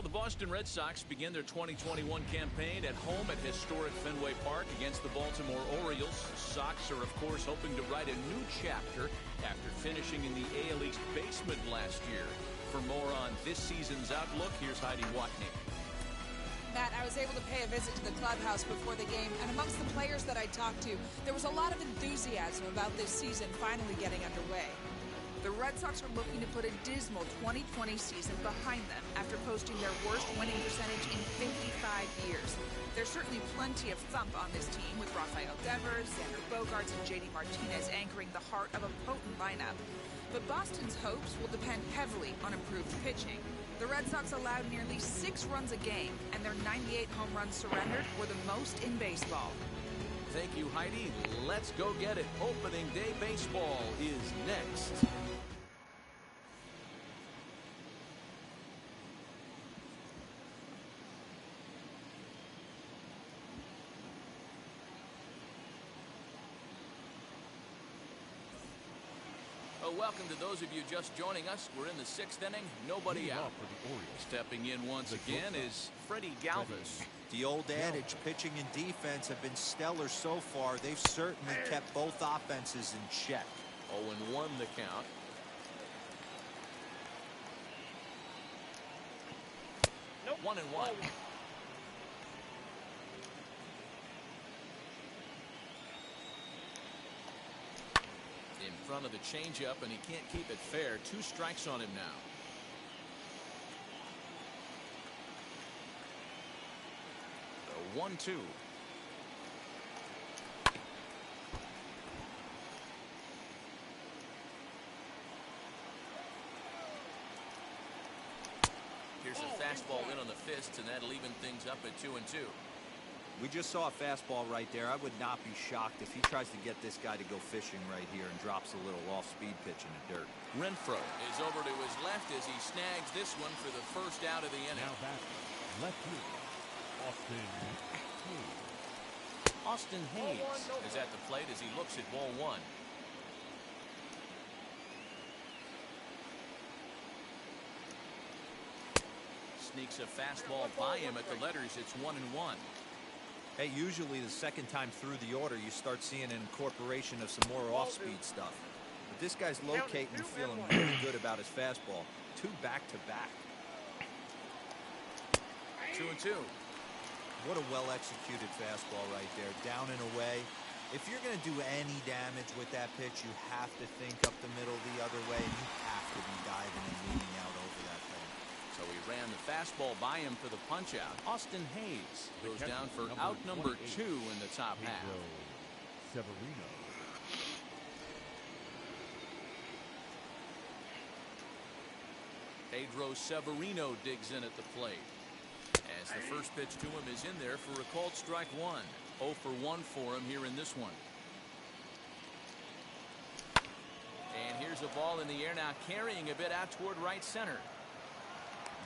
Well, the Boston Red Sox begin their 2021 campaign at home at historic Fenway Park against the Baltimore Orioles. Sox are, of course, hoping to write a new chapter after finishing in the AL East basement last year. For more on this season's outlook, here's Heidi Watney. Matt, I was able to pay a visit to the clubhouse before the game, and amongst the players that I talked to, there was a lot of enthusiasm about this season finally getting underway. The Red Sox are looking to put a dismal 2020 season behind them after posting their worst winning percentage in 55 years. There's certainly plenty of thump on this team, with Rafael Devers, Xander Bogaerts, and JD Martinez anchoring the heart of a potent lineup. But Boston's hopes will depend heavily on improved pitching. The Red Sox allowed nearly 6 runs a game, and their 98 home runs surrendered were the most in baseball. Thank you, Heidi. Let's go get it. Opening day baseball is next. Welcome to those of you just joining us. We're in the 6th inning. Nobody out. For the Orioles. Stepping in once again is Freddie Galvis. The old adage, pitching and defense have been stellar so far. They've certainly kept both offenses in check. 0-1 the count. Nope. 1-1. In front of the changeup, and he can't keep it fair. 2 strikes on him now. The 1-2. Here's a fastball in on the fists, and that'll even things up at 2-2. We just saw a fastball right there. I would not be shocked if he tries to get this guy to go fishing right here and drops a little off-speed pitch in the dirt. Renfroe is over to his left as he snags this one for the first out of the inning. Now back, left field, Austin Hayes. Austin Hayes is at the plate as he looks at ball 1. Sneaks a fastball by him at the letters. It's 1-1. Hey, usually the second time through the order, you start seeing an incorporation of some more off-speed stuff. But this guy's locating and feeling really good about his fastball. 2 back-to-back. 2-2. What a well-executed fastball right there, down and away. If you're going to do any damage with that pitch, you have to think up the middle the other way, and you have to be diving and leaning out over that thing. So he ran the fastball by him for the punch-out. Austin Hayes goes down for out number 2 in the top half. Severino. Pedro Severino digs in at the plate. As the first pitch to him is in there for a called strike 1. 0 for 1 for him here in this one. And here's a ball in the air now, carrying a bit out toward right center.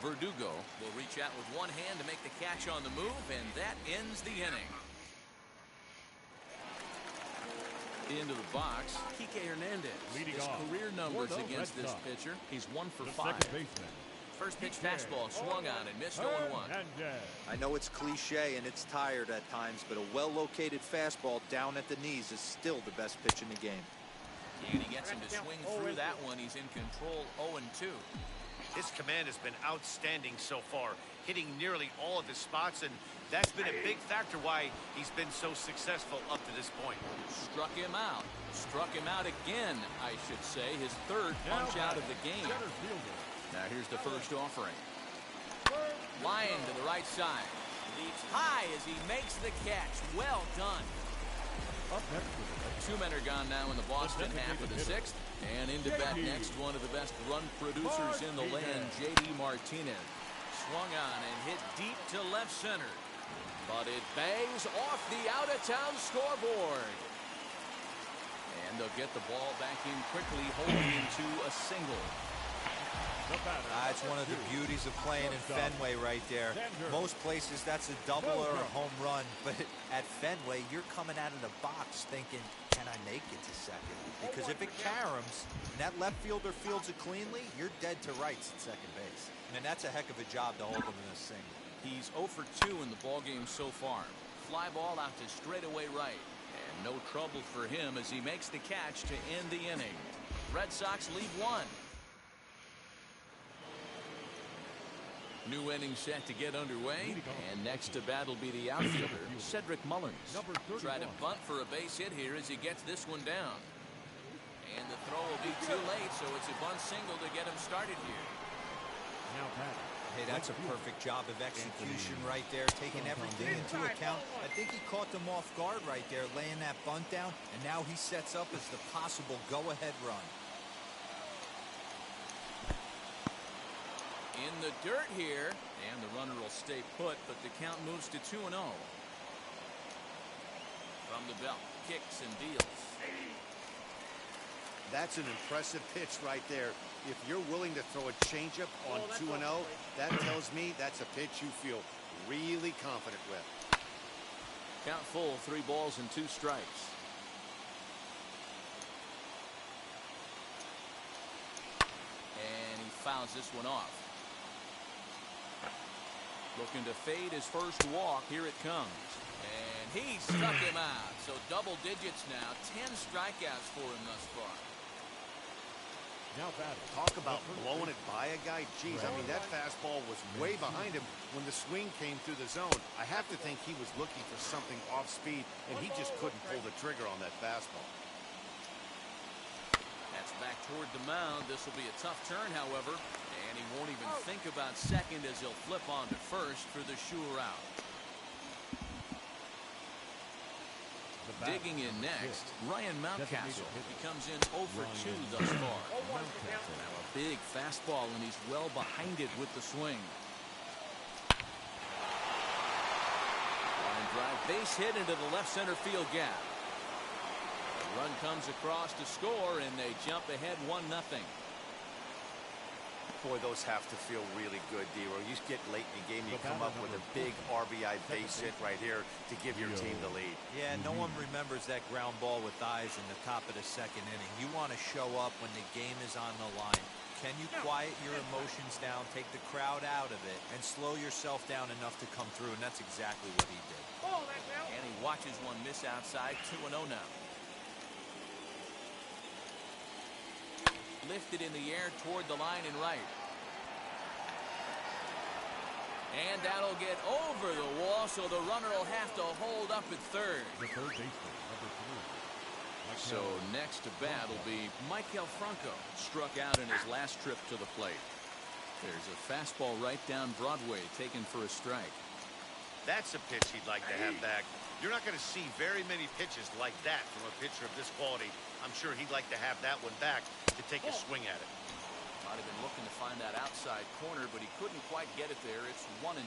Verdugo will reach out with one hand to make the catch on the move, and that ends the inning. Into the box, Kike Hernandez. Leading His off career numbers for the against Red this Sox. pitcher. He's 1 for The 5. second baseman. First pitch fastball swung on and missed 0-1. I know it's cliche and it's tired at times, but a well-located fastball down at the knees is still the best pitch in the game. And he gets him to swing through that one. He's in control. 0-2. His command has been outstanding so far, hitting nearly all of his spots, and that's been a big factor why he's been so successful up to this point. Struck him out. Struck him out again, I should say. His 3rd punch out of the game. Now here's the first offering. Lying to the right side. Leaps high as he makes the catch. Well done. Up next with the 2 men are gone now in the Boston half of the 6th. And into bat next, one of the best run producers in the land, JD Martinez. Swung on and hit deep to left center. But it bangs off the out-of-town scoreboard. And they'll get the ball back in quickly, holding into a single. It's one of the beauties of playing in Fenway right there. Most places that's a double or a home run, but at Fenway you're coming out of the box thinking, can I make it to second? Because if it caroms and that left fielder fields it cleanly, you're dead to rights at second base. And that's a heck of a job to hold him in a single. He's 0 for 2 in the ballgame so far. Fly ball out to straightaway right. And no trouble for him as he makes the catch to end the inning. Red Sox lead 1. New inning set to get underway, and next to bat will be the outfielder, Cedric Mullins. Try to bunt for a base hit here as he gets this one down. And the throw will be too late, so it's a bunt single to get him started here. Hey, that's a perfect job of execution right there, taking everything into account. I think he caught them off guard right there, laying that bunt down, and now he sets up as the possible go-ahead run. In the dirt here, and the runner will stay put, but the count moves to 2-0. From the belt, kicks and deals. That's an impressive pitch right there. If you're willing to throw a changeup on 2-0, that tells me that's a pitch you feel really confident with. Count full, 3 balls and 2 strikes. And he fouls this one off. Looking to fade his first walk. Here it comes. And he struck him out. So double digits now. 10 strikeouts for him thus far. Talk about blowing it by a guy. Geez, I mean, that fastball was way behind him when the swing came through the zone. I have to think he was looking for something off speed, and he just couldn't pull the trigger on that fastball. That's back toward the mound. This will be a tough turn, however. And he won't even think about second as he'll flip on to first for the sure out. Digging in next, Ryan Mountcastle. He comes in 0 for 2 thus far. Now a big fastball, and he's well behind it with the swing. Line drive, base hit into the left center field gap. The run comes across to score, and they jump ahead 1-0. Boy, those have to feel really good, D-Roy. You get late in the game, you come up with a big RBI base hit right here to give your team the lead. Yeah, no one remembers that ground ball with eyes in the top of the second inning. You want to show up when the game is on the line. Can you quiet your emotions down, take the crowd out of it, and slow yourself down enough to come through? And that's exactly what he did. And he watches one miss outside. 2-0 now. Lifted in the air toward the line and right. And that'll get over the wall, so the runner will have to hold up at third. The third baseman, number 3. So next to bat will be Michael Franco. Struck out in his last trip to the plate. There's a fastball right down Broadway taken for a strike. That's a pitch he'd like to have back. You're not going to see very many pitches like that from a pitcher of this quality. I'm sure he'd like to have that one back to take a swing at it. Might have been looking to find that outside corner, but he couldn't quite get it there. It's 1-2.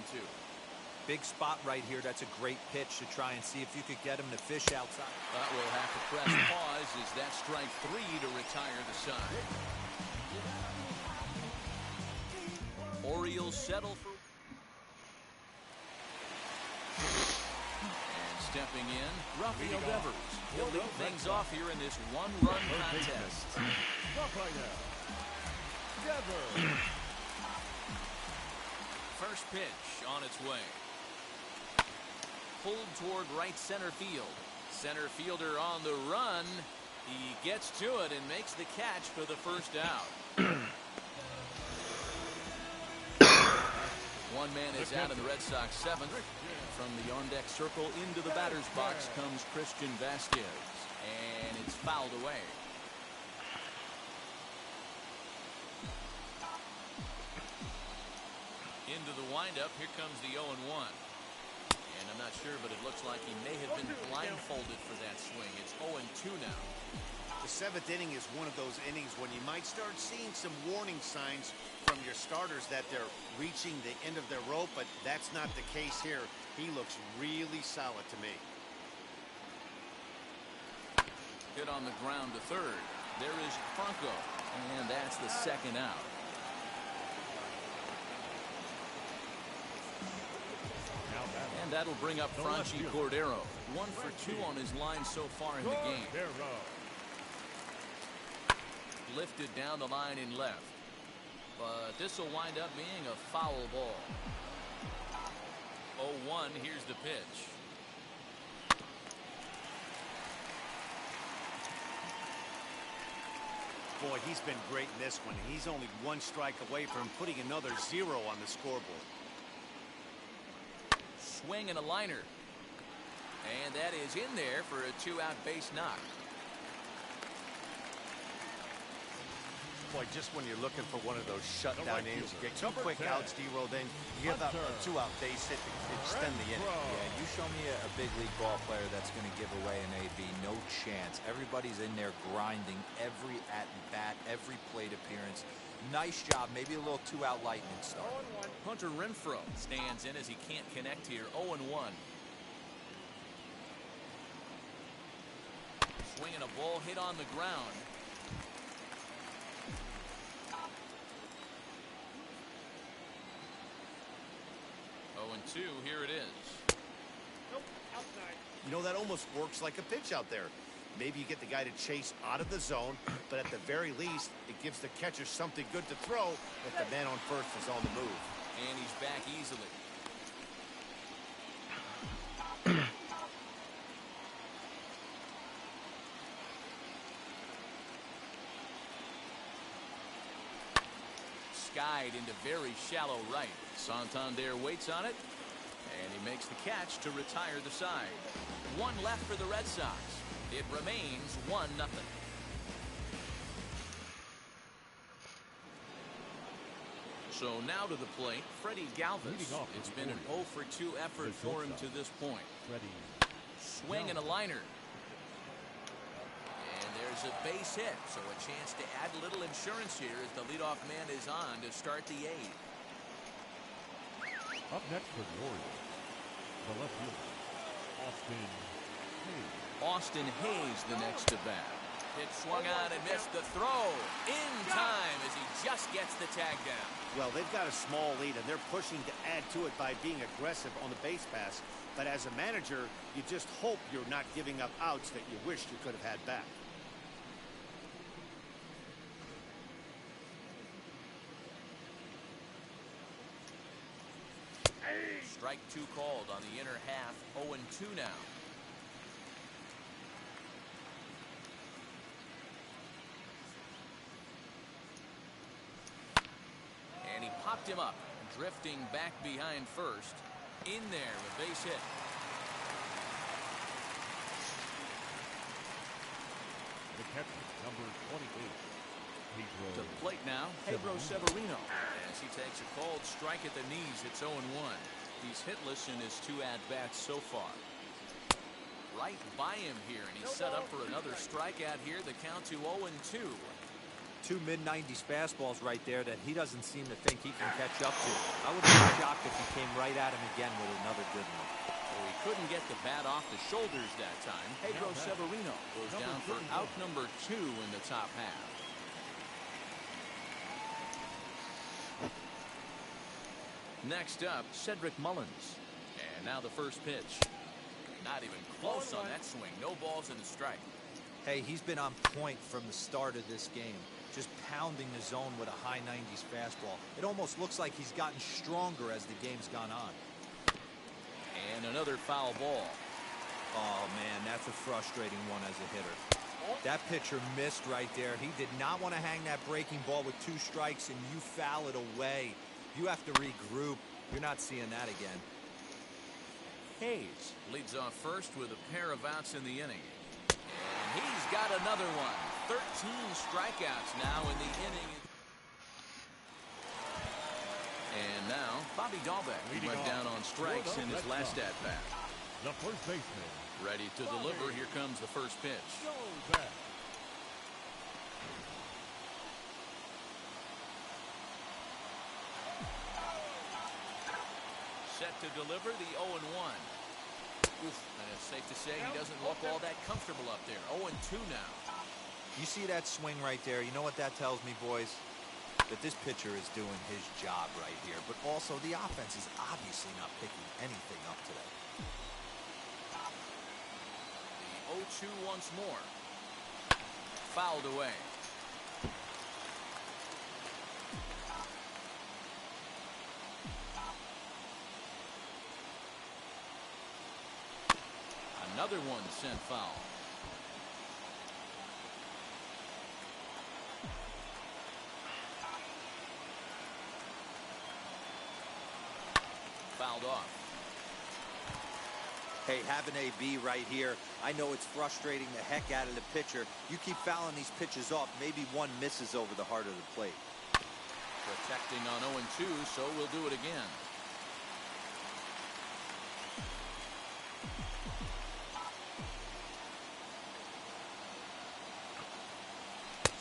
Big spot right here. That's a great pitch to try and see if you could get him to fish outside. But we'll have to press pause as that strike 3 to retire the side. Orioles settle for. Stepping in, Rafael Devers. He'll lead things off here in this one-run contest. First pitch on its way. Pulled toward right center field. Center fielder on the run. He gets to it and makes the catch for the first out. One man is out in the Red Sox 7th. From the on-deck circle into the batter's box comes Christian Vasquez. And it's fouled away. Into the windup. Here comes the 0-1. And I'm not sure, but it looks like he may have been blindfolded for that swing. It's 0-2 now. The 7th inning is one of those innings when you might start seeing some warning signs from your starters that they're reaching the end of their rope, but that's not the case here. He looks really solid to me. Hit on the ground to third. There is Franco, and that's the second out. And that'll bring up Franchi Cordero. 1 for 2 on his line so far in the game. Lifted down the line in left. But this will wind up being a foul ball. 0-1, here's the pitch. Boy, he's been great in this one. He's only 1 strike away from putting another 0 on the scoreboard. Swing and a liner. And that is in there for a 2-out base knock. Boy, just when you're looking for one of those shutdown innings, get 2 quick outs, D-Roll, then you give up a 2-out base hit to extend the inning. Yeah, you show me a big league ball player that's going to give away an AB, no chance. Everybody's in there grinding every at-bat, every plate appearance. Nice job, maybe a little 2-out lightning start. Hunter Renfroe stands in as he can't connect here. 0-1. Swinging a ball hit on the ground. 0-2, here it is. You know, that almost works like a pitch out there. Maybe you get the guy to chase out of the zone, but at the very least, it gives the catcher something good to throw if the man on first is on the move. And he's back easily. Skied into very shallow right. Santander waits on it, and he makes the catch to retire the side. 1 left for the Red Sox. It remains 1-0. So now to the plate, Freddie Galvis. It's been an 0 for 2 effort for him to this point. Swing and a liner. And there's a base hit, so a chance to add a little insurance here as the leadoff man is on to start the 8th. Up next for the Orioles, the left fielder, Austin Hayes. Austin Hayes the next to bat. Hit swung on and missed the throw in time as he just gets the tag down. Well, they've got a small lead, and they're pushing to add to it by being aggressive on the base pass. But as a manager, you just hope you're not giving up outs that you wish you could have had back. Strike 2 called on the inner half. 0-2 now. And he popped him up, drifting back behind first. In there, a base hit. The catcher, number 28. To the plate now, Pedro Severino. As he takes a called strike at the knees, it's 0-1. He's hitless in his 2 at-bats so far. Right by him here, and he's set up for another strikeout here. The count to 0-2. 2 mid-90s fastballs right there that he doesn't seem to think he can catch up to. I would be shocked if he came right at him again with another good one. Well, he couldn't get the bat off the shoulders that time. Pedro Severino goes down for out number 2 in the top half. Next up, Cedric Mullins. And now the first pitch. Not even close on that swing. No balls in the strike. Hey, he's been on point from the start of this game. Just pounding the zone with a high 90s fastball. It almost looks like he's gotten stronger as the game's gone on. And another foul ball. Oh, man, that's a frustrating one as a hitter. That pitcher missed right there. He did not want to hang that breaking ball with 2 strikes, and you foul it away. You have to regroup. You're not seeing that again. Hayes leads off first with a pair of outs in the inning. And he's got another one. 13 strikeouts now in the inning. And now, Bobby Dahlbeck went down on strikes in his last at-bat. The first baseman. Ready to deliver. Here comes the first pitch. Set to deliver the 0-1. And it's safe to say he doesn't look all that comfortable up there. 0-2 now. You see that swing right there? You know what that tells me, boys? that this pitcher is doing his job right here, but also the offense is obviously not picking anything up today. The 0-2 once more. Fouled away. Another one sent foul. Fouled off. Hey, have an AB right here. I know it's frustrating the heck out of the pitcher. You keep fouling these pitches off, maybe one misses over the heart of the plate. Protecting on 0-2, so we'll do it again.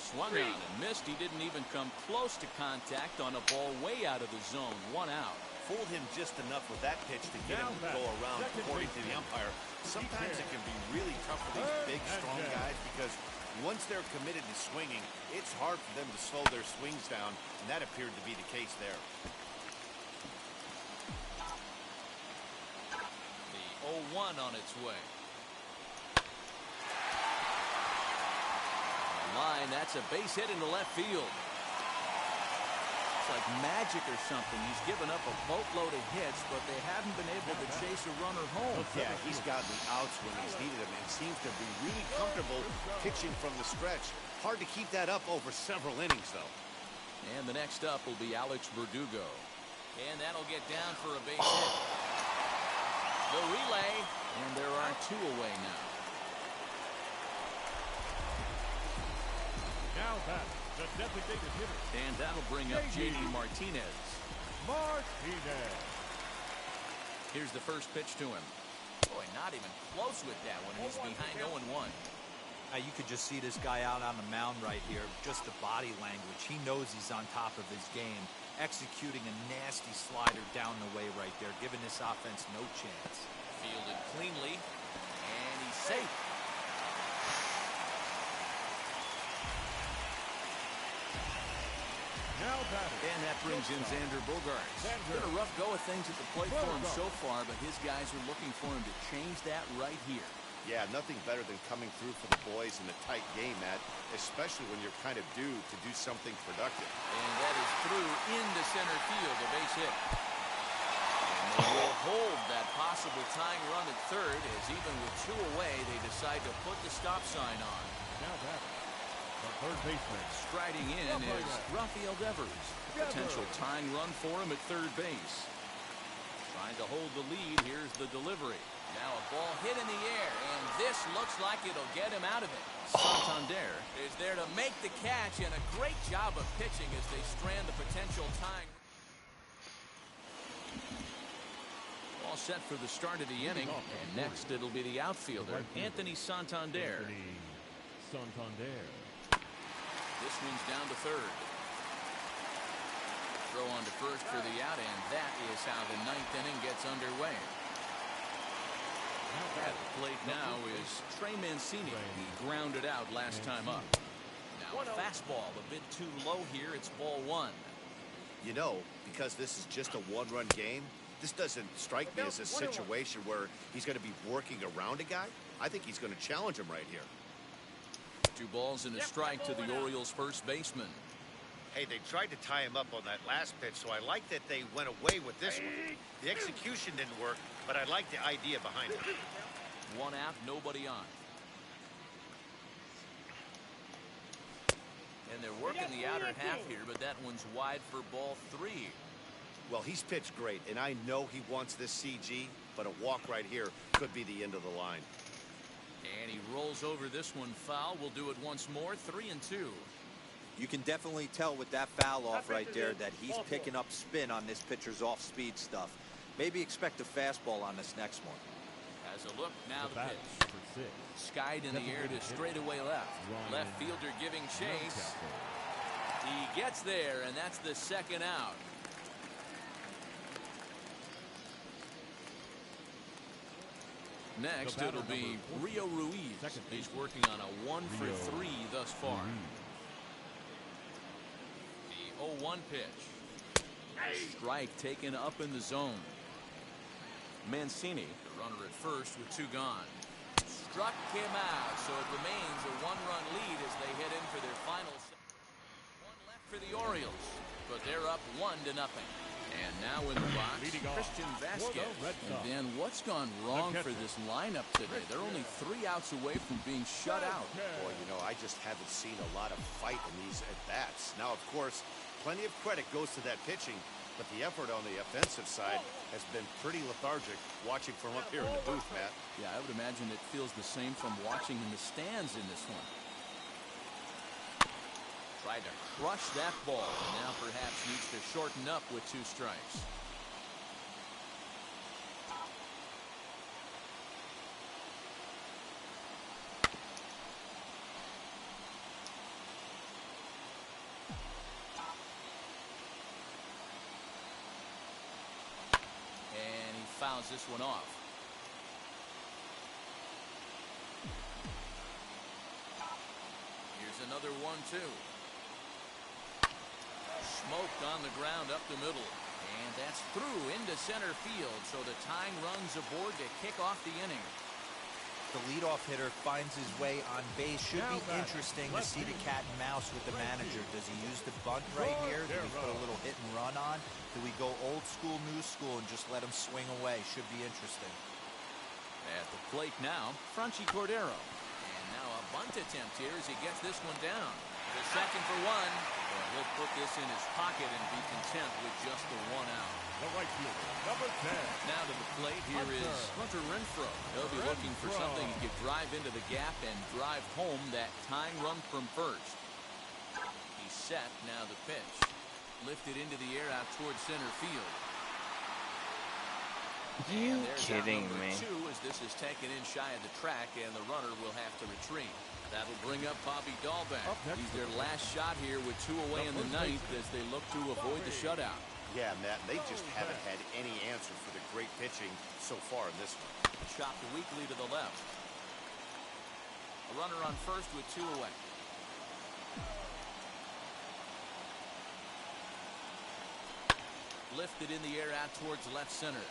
Swung on and missed. He didn't even come close to contact on a ball way out of the zone. 1 out. Fooled him just enough with that pitch to get him to go around, according to the umpire. Sometimes it can be really tough for these big, strong guys because once they're committed to swinging, it's hard for them to slow their swings down, and that appeared to be the case there. The 0-1 on its way. Line, that's a base hit into left field. It's like magic or something. He's given up a boatload of hits, but they haven't been able to chase a runner home. Yeah, he's gotten the outs when he's needed them and seems to be really comfortable pitching from the stretch. Hard to keep that up over several innings, though. And the next up will be Alex Verdugo. And that'll get down for a base hit. The relay, and there are 2 away now. Now back, the designated hitter. And that'll bring up J.D. Martinez. Martinez. Here's the first pitch to him. Boy, not even close with that one. He's behind 0-1. Now you could just see this guy out on the mound right here. Just the body language. He knows he's on top of his game. Executing a nasty slider down the way right there, giving this offense no chance. Fielded cleanly, and he's safe. And that brings in Xander Bogaerts. Been a rough go of things at the plate for him so far, but his guys are looking for him to change that right here. Yeah, nothing better than coming through for the boys in a tight game, Matt, especially when you're kind of due to do something productive. And that is through into center field, a base hit. And they will hold that possible tying run at third, as even with 2 away, they decide to put the stop sign on. Now back, the third baseman. Striding in is Rafael Devers. Potential tying run for him at third base. Trying to hold the lead. Here's the delivery. Now a ball hit in the air, and this looks like it'll get him out of it. Santander is there to make the catch, and a great job of pitching as they strand the potential tying. All set for the start of the inning, and next it'll be the outfielder, Anthony Santander. Santander. This one's down to third. Throw on to first for the out, and that is how the 9th inning gets underway. At the plate now is Trey Mancini. He grounded out last time up. Now a fastball a bit too low here. It's ball 1. You know, because this is just a 1-run game, this doesn't strike me as a situation where he's going to be working around a guy. I think he's going to challenge him right here. 2 balls and a strike to the Orioles' first baseman. Hey, they tried to tie him up on that last pitch, so I like that they went away with this one. The execution didn't work, but I like the idea behind it. 1 out, nobody on. And they're working the outer half here, but that one's wide for ball 3. Well, he's pitched great, and I know he wants this CG, but a walk right here could be the end of the line. And he rolls over this one foul. We'll do it once more. 3-2. You can definitely tell with that foul off right there that he's picking up spin on this pitcher's off-speed stuff. Maybe expect a fastball on this next one. As a look, now the pitch. Skied in the air to straightaway left. Left fielder giving chase. He gets there, and that's the 2nd out. Next, it'll be Rio Ruiz. He's working on a 1 for 3 thus far. The 0-1 pitch. Strike taken up in the zone. Mancini, the runner at first with 2 gone. Struck him out, so it remains a 1-run lead as they head in for their final. 1 left for the Orioles, but they're up 1-0. And now in the box, Christian Vasquez. And Dan, what's gone wrong for this lineup today? They're only 3 outs away from being shut out. Boy, you know, I just haven't seen a lot of fight in these at-bats. Now, of course, plenty of credit goes to that pitching, but the effort on the offensive side has been pretty lethargic watching from up here in the booth, Matt. Yeah, I would imagine it feels the same from watching in the stands in this one. Tried to crush that ball, and now perhaps needs to shorten up with 2 strikes. And he fouls this one off. Here's another 1-2. Smoked on the ground up the middle, and that's through into center field, so the tying runs aboard to kick off the inning. The leadoff hitter finds his way on base. Should be interesting to see the cat and mouse with the manager. Does he use the bunt right here? Do we put a little hit and run on? Do we go old school, new school, and just let him swing away? Should be interesting. At the plate now, Franchi Cordero. And now a bunt attempt here as he gets this one down. The second for 1. Well, he'll put this in his pocket and be content with just the 1 out. The right fielder, number 10. Now to the plate, here is Hunter Renfroe. He'll be looking for something he could drive into the gap and drive home that tying run from first. He's set, now the pitch. Lifted into the air out towards center field. You kidding me? 2 as this is taken in shy of the track, and the runner will have to retreat. That'll bring up Bobby Dahlbeck. He's their last shot here with 2 away in the 9th as they look to avoid the shutout. Yeah, Matt, they just haven't had any answer for the great pitching so far in this one. Chopped weakly to the left. A runner on first with 2 away. Lifted in the air out towards left center.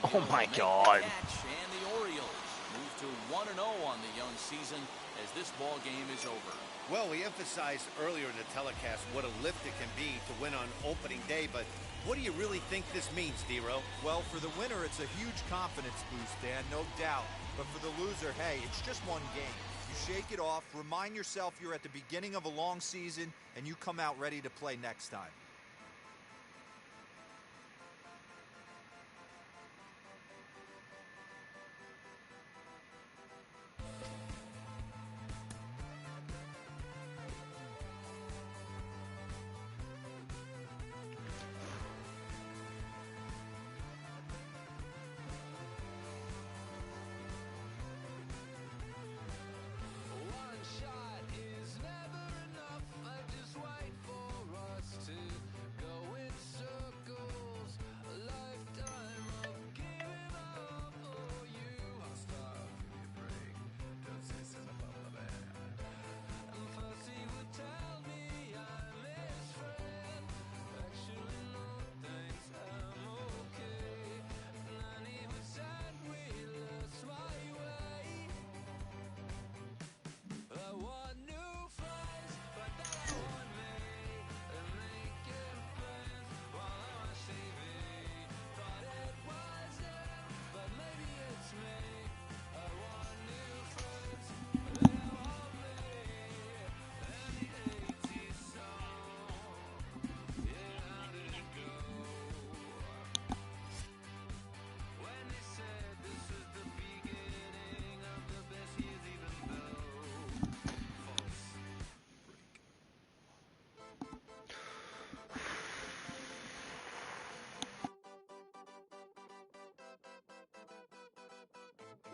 And oh my God. And the Orioles move to 1-0 on the young season as this ball game is over. Well, we emphasized earlier in the telecast what a lift it can be to win on opening day, but what do you really think this means, D-Row? Well, for the winner, it's a huge confidence boost, Dan, no doubt. But for the loser, hey, it's just 1 game. You shake it off, remind yourself you're at the beginning of a long season, and you come out ready to play next time.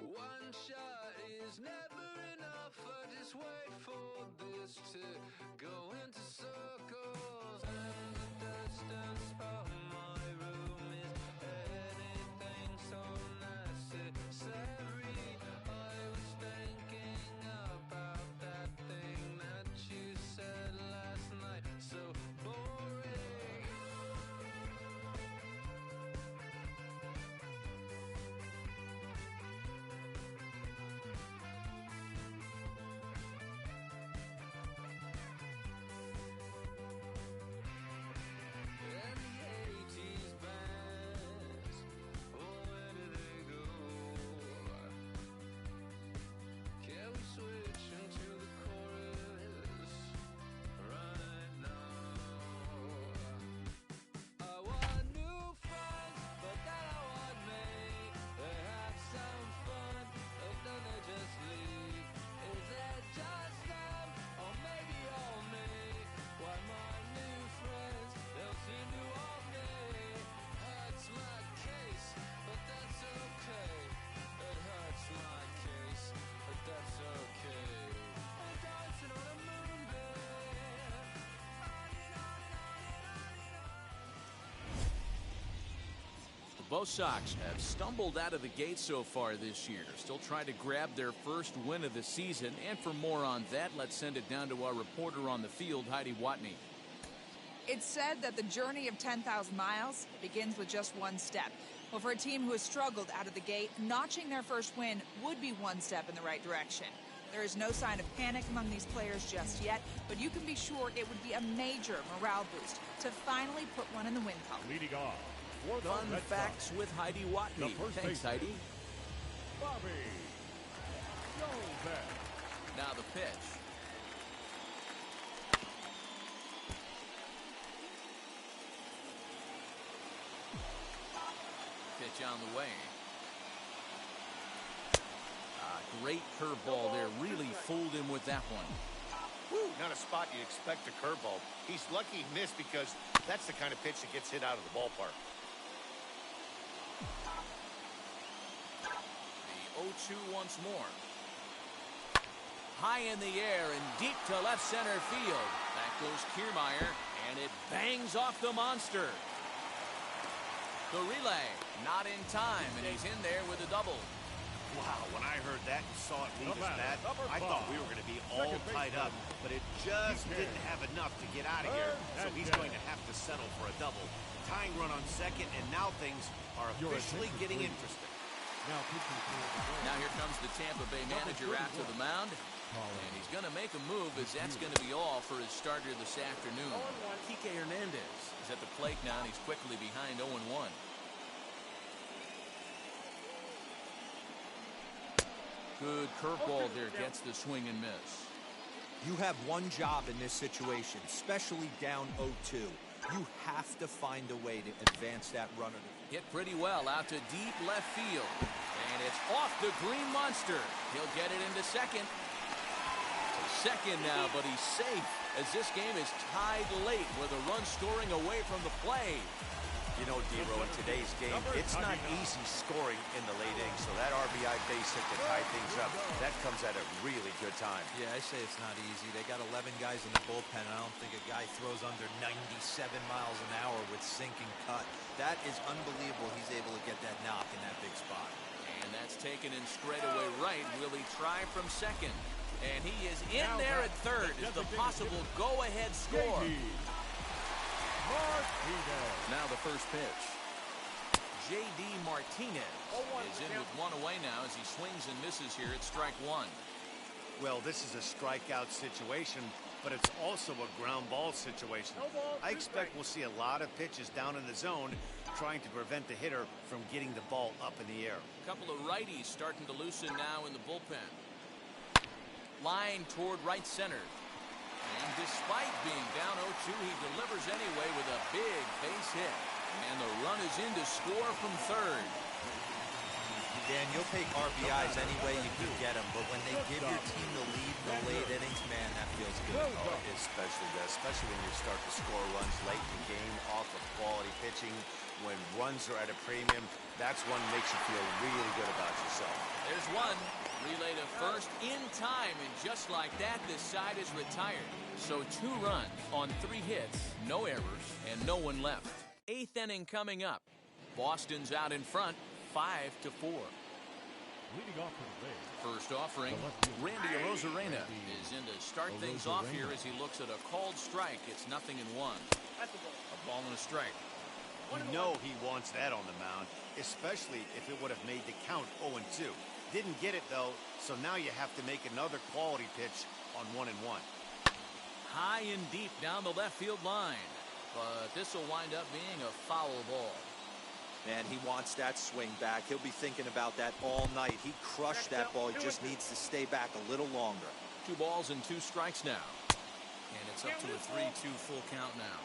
One shot is never enough. I just wait for this to go into circles. And the distance from my room is anything so necessary. I was thinking about that thing that you said last night. Both Sox have stumbled out of the gate so far this year. Still trying to grab their first win of the season. And for more on that, let's send it down to our reporter on the field, Heidi Watney. It's said that the journey of 10,000 miles begins with just one step. Well, for a team who has struggled out of the gate, notching their first win would be one step in the right direction. There is no sign of panic among these players just yet, but you can be sure it would be a major morale boost to finally put one in the win column. Leading off for the Fun Red facts Sox, with Heidi the Watney. first Thanks, baseman, Heidi. Bobby Jones. Now the pitch. Pitch on the way. Great curveball there. Really fooled him with that one. Woo, not a spot you'd expect a curveball. He's lucky he missed because that's the kind of pitch that gets hit out of the ballpark. The 0-2 once more. High in the air and deep to left center field. Back goes Kiermaier, and it bangs off the monster. The relay, not in time, and he's in there with a double. Wow, when I heard that and saw it leave his bat, I thought we were going to be all tied up, but it just didn't have enough to get out of here, so he's going to have to settle for a double. Tying run on second, and now things are officially getting interesting. Now here comes the Tampa Bay manager out to the mound, and he's going to make a move as that's going to be all for his starter this afternoon. Kike Hernandez is at the plate now, and he's quickly behind 0-1. Good curveball there, gets the swing and miss. You have one job in this situation, especially down 0-2. You have to find a way to advance that runner. Hit pretty well out to deep left field. And it's off the green monster. He'll get it into second. Second now, but he's safe as this game is tied late with a run scoring away from the play. You know, D-Row, in today's game, it's not easy scoring in the late innings, so that RBI base hit to tie things up, that comes at a really good time. Yeah, I say it's not easy. They got 11 guys in the bullpen, and I don't think a guy throws under 97 miles an hour with sinking cut. That is unbelievable he's able to get that knock in that big spot. And that's taken in straightaway right. Will he try from second? And he is in there at third as the possible go-ahead score. Now the first pitch. J.D. Martinez is in with one away now as he swings and misses here at strike one. Well, this is a strikeout situation, but it's also a ground ball situation. I expect we'll see a lot of pitches down in the zone trying to prevent the hitter from getting the ball up in the air. A couple of righties starting to loosen now in the bullpen. Line toward right center. And despite being down 0-2, he delivers anyway with a big base hit. And the run is in to score from third. Dan, you'll take RBIs any way you can get them, but when they give your team the lead in the late innings, man, that feels good. Oh, especially when you start to score runs late in the game off of quality pitching. When runs are at a premium, that's one that makes you feel really good about yourself. There's one. Relay to first in time, and just like that, this side is retired. So 2 runs on 3 hits, no errors, and no one left. 8th inning coming up. Boston's out in front, 5-4. Leading off for the Rays, First offering, Randy Arozarena is in to start things off here as he looks at a called strike. It's 0-1. A ball and a strike. You know he wants that on the mound, especially if it would have made the count 0-2. Didn't get it, though, so now you have to make another quality pitch on 1-1. High and deep down the left field line. But this will wind up being a foul ball. Man, he wants that swing back. He'll be thinking about that all night. He crushed that ball. He just needs to stay back a little longer. 2 balls and 2 strikes now. And it's up to a 3-2 full count now.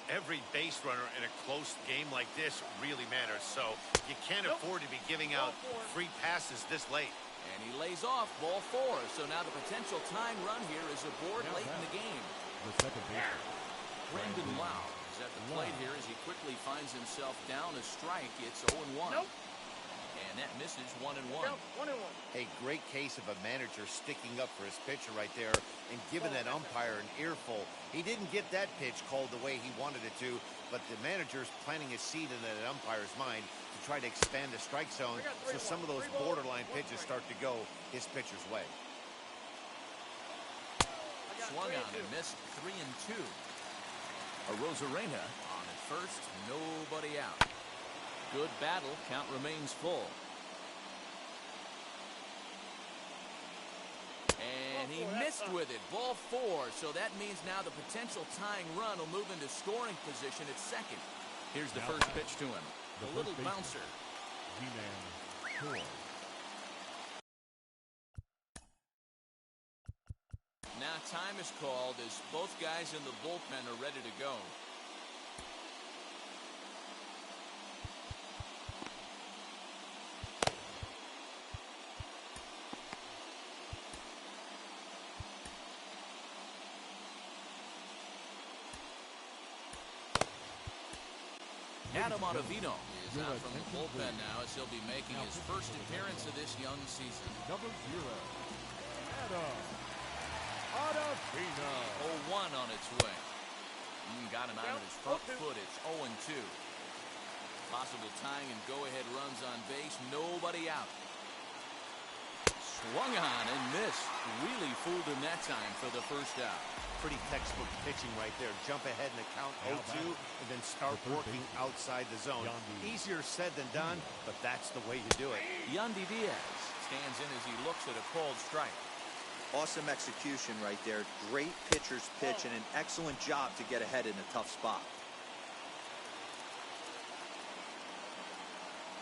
Every base runner in a close game like this really matters, so you can't afford to be giving out free passes this late. And he lays off ball 4, so now the potential tying run here is aboard late in the game. the second baseman, Brandon Lau is at the plate here as he quickly finds himself down a strike. It's 0-1. And And that misses 1-1. A great case of a manager sticking up for his pitcher right there and giving that umpire an earful. He didn't get that pitch called the way he wanted it to, but the manager's planting a seed in that umpire's mind to try to expand the strike zone so some of those borderline pitches start to go his pitcher's way. Swung on and missed 3-2. Arozarena on at first, nobody out. Good battle, count remains full. And he missed with it, ball 4, so that means now the potential tying run will move into scoring position at second. Here's the first pitch to him, the little bouncer. Z-Man 4. Now time is called as both guys in the bullpen are ready to go. Adam Ottavino is out from the bullpen now as he'll be making his first appearance of this young season. Number 0, Adam Ottavino. 0-1 on its way. Got him out of his front foot. It's 0-2. Possible tying and go-ahead runs on base. Nobody out. Swung on and missed. Really fooled him that time for the first out. Pretty textbook pitching right there. Jump ahead in the count 0-2 and then start working outside the zone. Easier said than done, but that's the way you do it. Yandy Diaz stands in as he looks at a called strike. Awesome execution right there. Great pitcher's pitch and an excellent job to get ahead in a tough spot.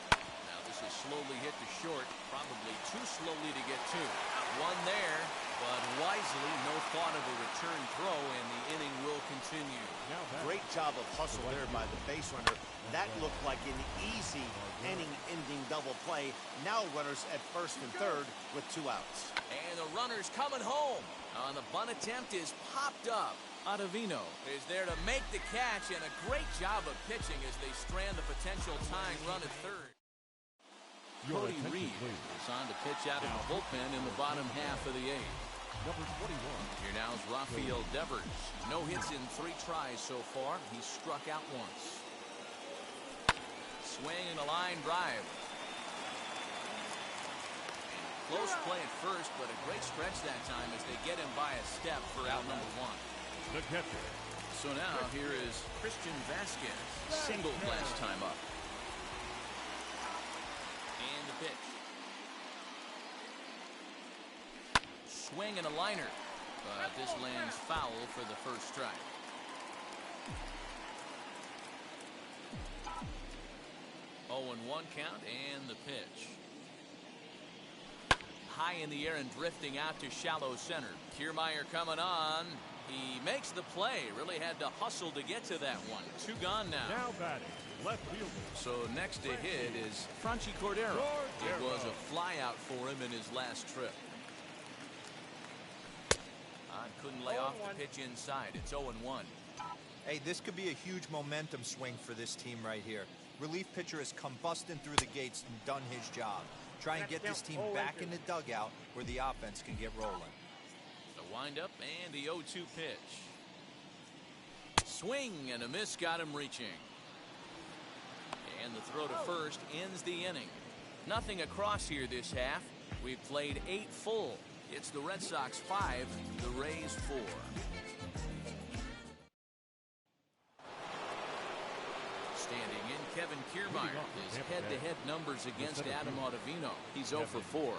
Now this is slowly hit to short. Probably too slowly to get to. One there, but wisely, no thought of a return throw, and the inning will continue. Great job of hustle there by the base runner. That looked like an easy inning-ending double play. Now runners at first and third with 2 outs. And the runner's coming home. On the bunt attempt is popped up. Ottavino is there to make the catch, and a great job of pitching as they strand the potential tying run at third. Cody Reed is on to pitch out of the bullpen in the bottom half of the 8th. Number 21. Here now is Rafael Devers. No hits in 3 tries so far. He's struck out once. Swing and a line drive. Close play at first, but a great stretch that time as they get him by a step for out number 1. The catcher. So now here is Christian Vasquez. Singled last time up. And the pitch. Swing and a liner. But this lands foul for the first strike. Oh, and 1 count and the pitch. High in the air and drifting out to shallow center. Kiermaier coming on. He makes the play. Really had to hustle to get to that one. 2 gone now. Now batting, left fielder. So next to hit is Franchi Cordero. It was a fly out for him in his last trip. Couldn't lay off the pitch inside. It's 0-1. Hey, this could be a huge momentum swing for this team right here. Relief pitcher has come busting through the gates and done his job. Try and get this team back in the dugout where the offense can get rolling. The windup and the 0-2 pitch. Swing and a miss got him reaching. And the throw to first ends the inning. Nothing across here this half. We've played 8 full. It's the Red Sox 5, the Rays 4. Standing in, Kevin Kiermaier. His head-to-head numbers against Adam Ottavino. He's 0 for 4.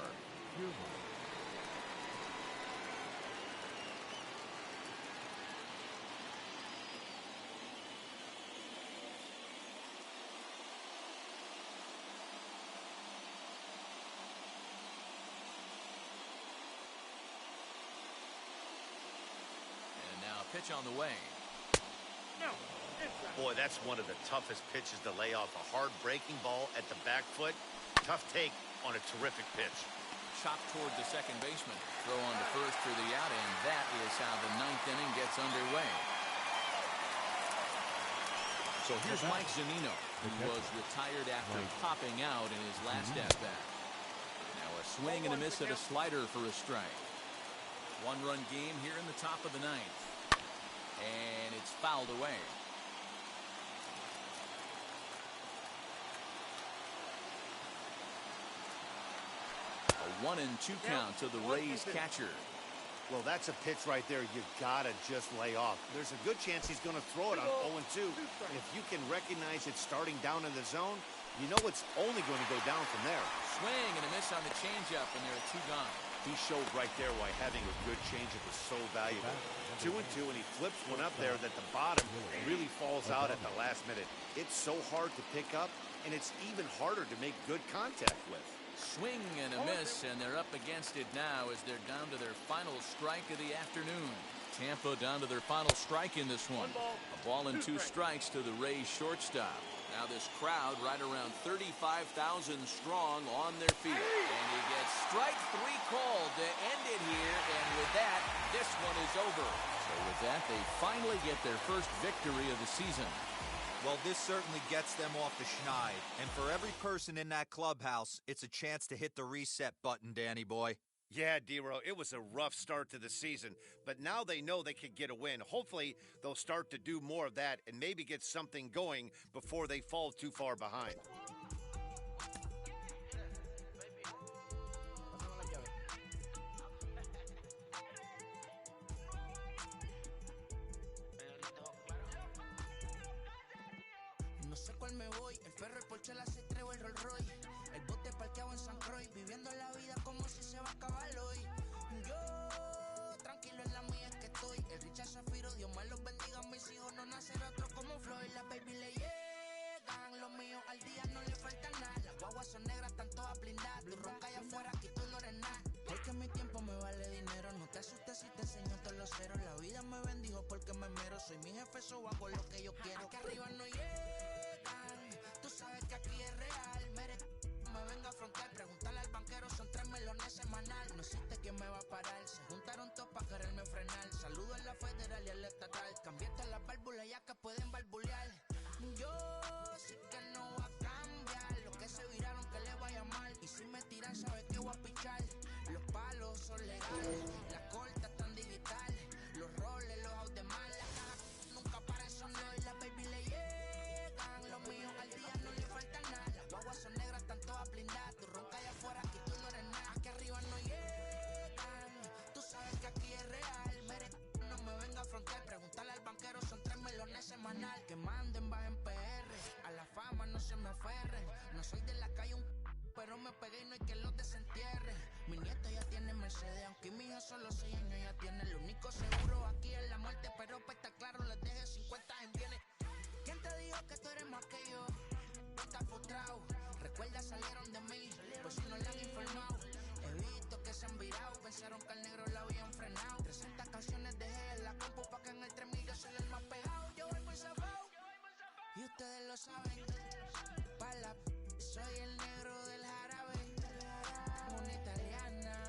Pitch on the way. Boy, that's one of the toughest pitches to lay off. A hard breaking ball at the back foot. Tough take on a terrific pitch. Chopped toward the second baseman. Throw on to first for the out, and that is how the 9th inning gets underway. So here's Mike Zunino, who was retired after popping out in his last at-bat. Now a swing and a miss at a slider for a strike. One-run game here in the top of the ninth. And it's fouled away. A 1-2 count to the Rays catcher. Well, that's a pitch right there you gotta just lay off. There's a good chance he's going to throw it on 0-2. And if you can recognize it starting down in the zone, you know it's only going to go down from there. Swing and a miss on the changeup, and there are two gone. He showed right there why having a good changeup is so valuable. 2-2, and he flips one up there that the bottom really falls out at the last minute. It's so hard to pick up, and it's even harder to make good contact with. Swing and a miss, and they're up against it now as they're down to their final strike of the afternoon. Tampa down to their final strike in this one. A ball and two strikes to the Rays shortstop. Now this crowd right around 35,000 strong on their feet. And he gets strike three called to end it here. And with that, this one is over. So with that, they finally get their first victory of the season. Well, this certainly gets them off the schneid. And for every person in that clubhouse, it's a chance to hit the reset button, Danny boy. Yeah, D-Row, it was a rough start to the season, but now they know they can get a win. Hopefully, they'll start to do more of that and maybe get something going before they fall too far behind. No sé cuál me voy, el ferro, el Porsche, la C3 o el Rolls Royce. El bote parqueado en San Croix, viviendo la vida como si se va a acabar hoy. Yo, tranquilo en la mía es que estoy. El Richard Zafiro, Dios más los bendiga, mis hijos no nacerá otro como Floyd. Las baby le llegan, los míos al día no le falta nada. Las guaguas son negras, están todas blindadas. Tu ronca allá afuera, aquí tú no eres nada. Porque mi tiempo me vale dinero, no te asustes si te enseño todos los ceros. La vida me bendijo porque me mero, soy mi jefe, so hago lo que yo quiero. Aquí arriba no llegan, tú sabes que aquí es real. Me venga a afrontar, preguntarle al banquero, son 3 melones semanal. No existe quien me va a parar, se juntaron todos para quererme frenar. Saludo a la federal y a la estatal, cambié todas las válvulas ya que pueden barbulear. Yo sí que no voy a cambiar, los que se viraron que le vaya mal. Y si me tiran sabes que voy a pichar. Los palos son legales, las cortas están digitales. Los roles, los out de mal, la caja nunca paran, son los y las baby le llegan. Los míos al día no le falta nada. Las guaguas son negras, están todas blindadas. Tu ronca allá afuera, aquí tú no eres nada. Aquí arriba no llegan, tú sabes que aquí es real. Mere, no me venga a afrontar, preguntarle al banquero, son 3 melones semanal. Que manden, bajen PR, a la fama no se me aferren. No soy de la calle pero me pegué y no hay que los desentierre. Mi nieto ya tiene Mercedes, aunque mi hija solo 6 años ya tiene. Lo único seguro aquí es la muerte, pero para estar claro les deje 50 en bienes. ¿Quién te dijo que tú eres más que yo? Tú estás frustrado, recuerda salieron de mí, pues si no le han informado. He visto que se han virado, pensaron que al negro lo habían frenado. 300 canciones dejé en la compu pa' que en el 3000 yo soy el más pegado. Yo voy muy zafado, y ustedes lo saben. Pa' la soy el negro del jarabe, una italiana.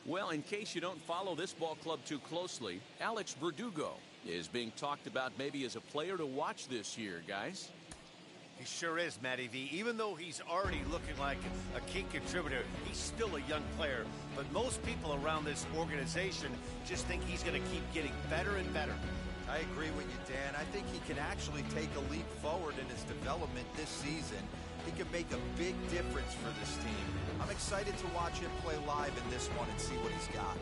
Well, in case you don't follow this ball club too closely, Alex Verdugo is being talked about maybe as a player to watch this year, guys. He sure is, Matty V. Even though he's already looking like a key contributor, he's still a young player. But most people around this organization just think he's going to keep getting better and better. I agree with you, Dan. I think he can actually take a leap forward in his development this season. He can make a big difference for this team. I'm excited to watch him play live in this one and see what he's got.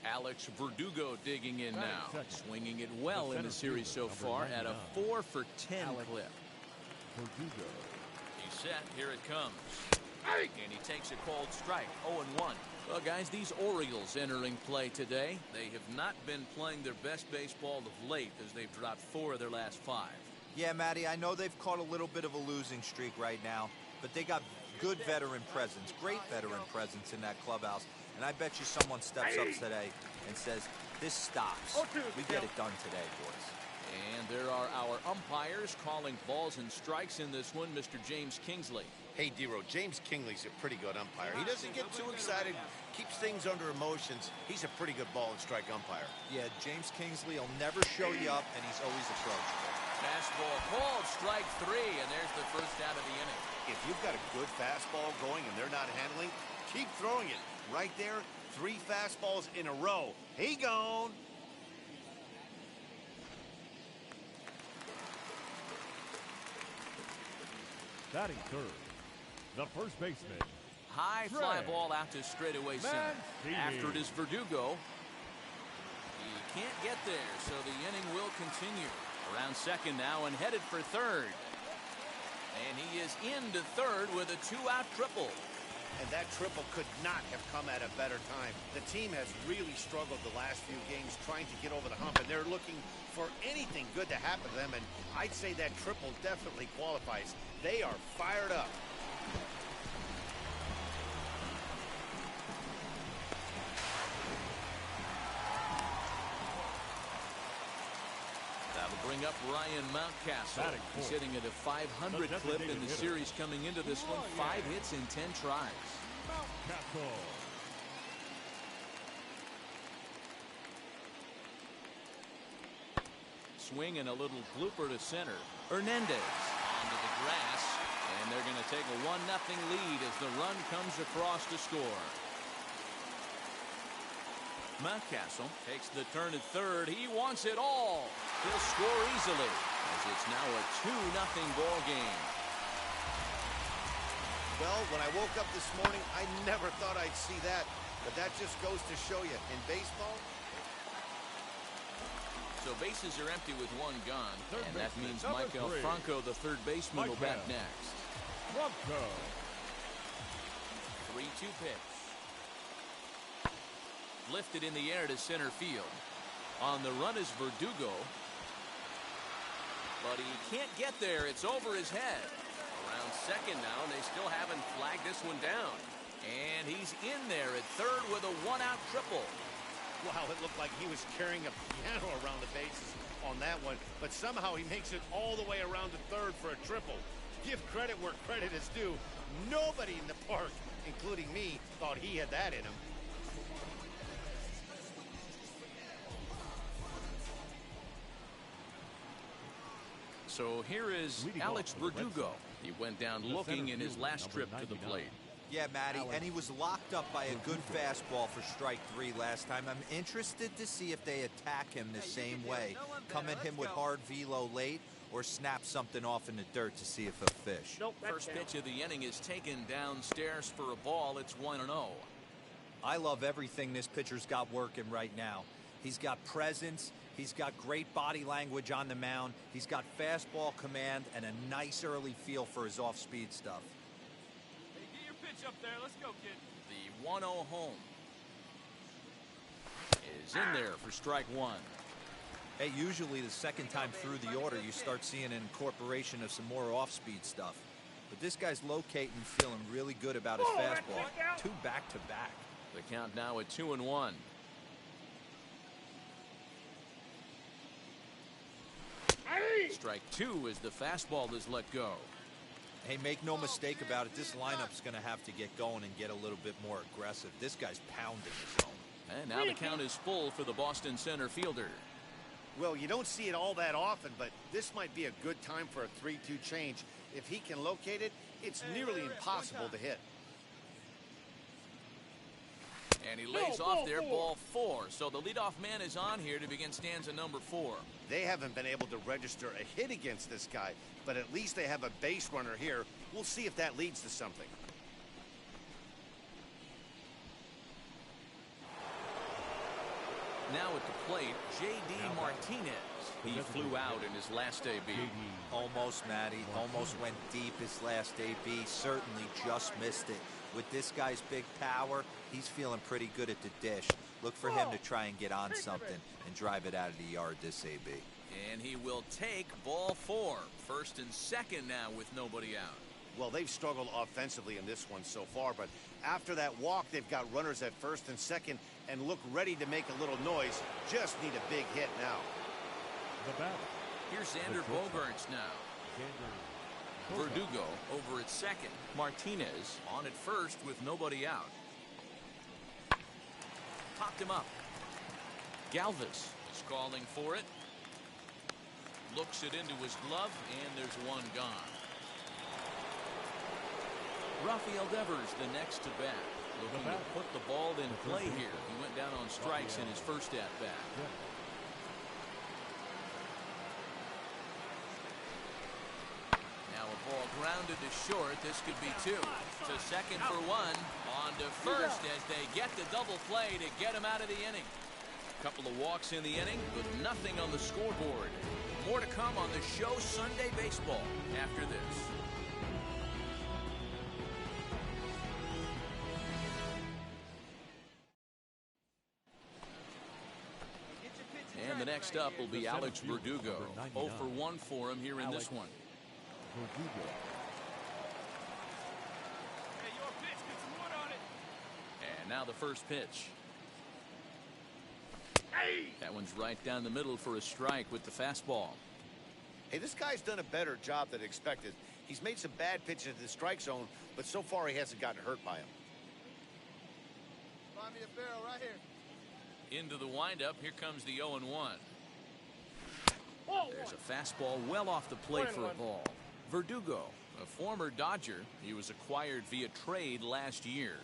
Alex Verdugo digging in now, swinging it well in the series so far at a 4 for 10 clip. Verdugo. He's set, here it comes. And he takes a called strike, 0-1. Well, guys, these Orioles entering play today, they have not been playing their best baseball of late as they've dropped 4 of their last 5. Yeah, Matty, I know they've caught a little bit of a losing streak right now, but they got good veteran presence, great veteran presence in that clubhouse. And I bet you someone steps up today and says, this stops. We get it done today, boys. And there are our umpires calling balls and strikes in this one, Mr. James Kingsley. Hey, Dero, James Kingley's a pretty good umpire. He doesn't get too excited, keeps things under emotions. He's a pretty good ball and strike umpire. Yeah, James Kingsley will never show you up, and he's always approachable. Fastball called, strike 3, and there's the first out of the inning. If you've got a good fastball going and they're not handling, keep throwing it. Right there, 3 fastballs in a row. He gone. Batting third, the first baseman. High fly ball out to straightaway center. After it is Verdugo. He can't get there, so the inning will continue. Around second now and headed for third. And he is into third with a 2-out triple. And that triple could not have come at a better time. The team has really struggled the last few games trying to get over the hump, and they're looking for anything good to happen to them, and I'd say that triple definitely qualifies. They are fired up. That'll bring up Ryan Mountcastle. He's hitting at a 500 clip in the series coming into this one. 5 hits in 10 tries. Mountcastle. Swing and a little blooper to center. Hernandez onto the grass, and they're going to take a 1-0 lead as the run comes across to score. Mountcastle takes the turn at third. He wants it all. He'll score easily as it's now a 2-0 ball game. Well, when I woke up this morning, I never thought I'd see that, but that just goes to show you in baseball. So bases are empty with 1 gone, and that means Michael Franco, the third baseman, will bat next. 3-2 pitch. Lifted in the air to center field. On the run is Verdugo. But he can't get there. It's over his head. Around second now, and they still haven't flagged this one down. And he's in there at third with a 1-out triple. Wow, it looked like he was carrying a piano around the bases on that one, but somehow he makes it all the way around to third for a triple. Give credit where credit is due. Nobody in the park, including me, thought he had that in him. So here is Alex Verdugo. He went down looking in his last trip to the plate. Yeah, Matty, and he was locked up by a good fastball for strike 3 last time. I'm interested to see if they attack him the same way. Come at him with hard velo late or snap something off in the dirt to see if he'll fish. First pitch of the inning is taken downstairs for a ball. It's 1-0. I love everything this pitcher's got working right now. He's got presence. He's got great body language on the mound. He's got fastball command and a nice early feel for his off-speed stuff. Hey, get your pitch up there. Let's go, kid. The 1-0 home is in there for strike 1. Hey, usually the second time through the order, you start seeing an incorporation of some more off-speed stuff. But this guy's locating, feeling really good about his fastball. 2 back-to-back. The count now at 2-1. Strike 2 as the fastball is let go. Hey, make no mistake about it. This lineup's going to have to get going and get a little bit more aggressive. This guy's pounding the zone. And now the count is full for the Boston center fielder. Well, you don't see it all that often, but this might be a good time for a 3-2 change. If he can locate it, it's nearly impossible to hit. And he lays off there, ball 4. So the leadoff man is on here to begin stanza number 4. They haven't been able to register a hit against this guy, but at least they have a base runner here. We'll see if that leads to something. Now at the plate, J.D. Martinez. He flew out in his last AB. Almost, Matty. Almost went deep his last AB. Certainly just missed it. With this guy's big power, he's feeling pretty good at the dish. Look for him to try and get on something and drive it out of the yard this AB. And he will take ball 4. First and second now with nobody out. Well, they've struggled offensively in this one so far, but after that walk, they've got runners at first and second and look ready to make a little noise. Just need a big hit now. The batter. Here's Xander Bogaerts now. Verdugo over at second. Martinez on at first with nobody out. Popped him up. Galvis is calling for it. Looks it into his glove, and there's one gone. Rafael Devers, the next to bat, looking to put the ball in play here. He went down on strikes in his first at bat. Now a ball grounded to short. This could be two. To second for one. On to first as they get the double play to get him out of the inning. Couple of walks in the inning, but nothing on the scoreboard. More to come on the show Sunday Baseball after this. And the next up will be Alex Verdugo. 0 for 1 for him here in this one. And now the first pitch. That one's right down the middle for a strike with the fastball. Hey, this guy's done a better job than expected. He's made some bad pitches in the strike zone, but so far he hasn't gotten hurt by him. Find me a barrel right here. Into the windup. Here comes the 0-1. There's a fastball well off the plate for a ball. Verdugo, a former Dodger. He was acquired via trade last year.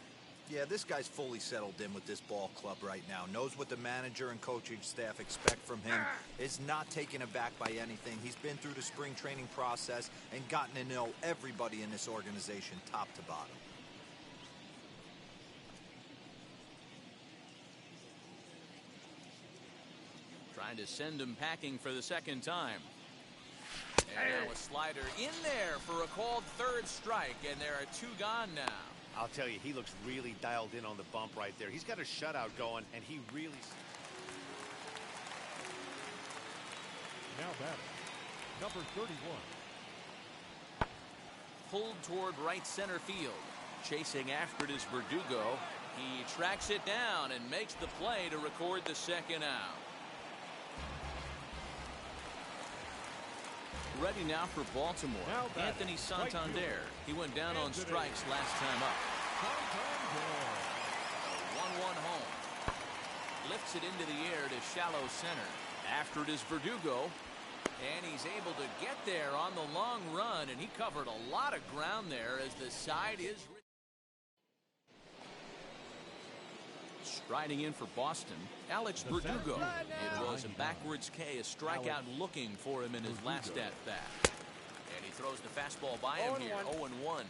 Yeah, this guy's fully settled in with this ball club right now. Knows what the manager and coaching staff expect from him. Is not taken aback by anything. He's been through the spring training process and gotten to know everybody in this organization top to bottom. Trying to send him packing for the second time. And now a slider in there for a called third strike, and there are two gone now. I'll tell you, he looks really dialed in on the bump right there. He's got a shutout going, and he really... Now batting, number 31. Pulled toward right center field. Chasing after it is Verdugo. He tracks it down and makes the play to record the second out. Ready now for Baltimore. Anthony Santander. He went down on strikes last time up. A 1-1 home. Lifts it into the air to shallow center. After it is Verdugo. And he's able to get there on the long run. And he covered a lot of ground there as the side is... Striding in for Boston, Alex Verdugo. It was a backwards K, a strikeout looking for him in his last at-bat. And he throws the fastball by him here, 0-1.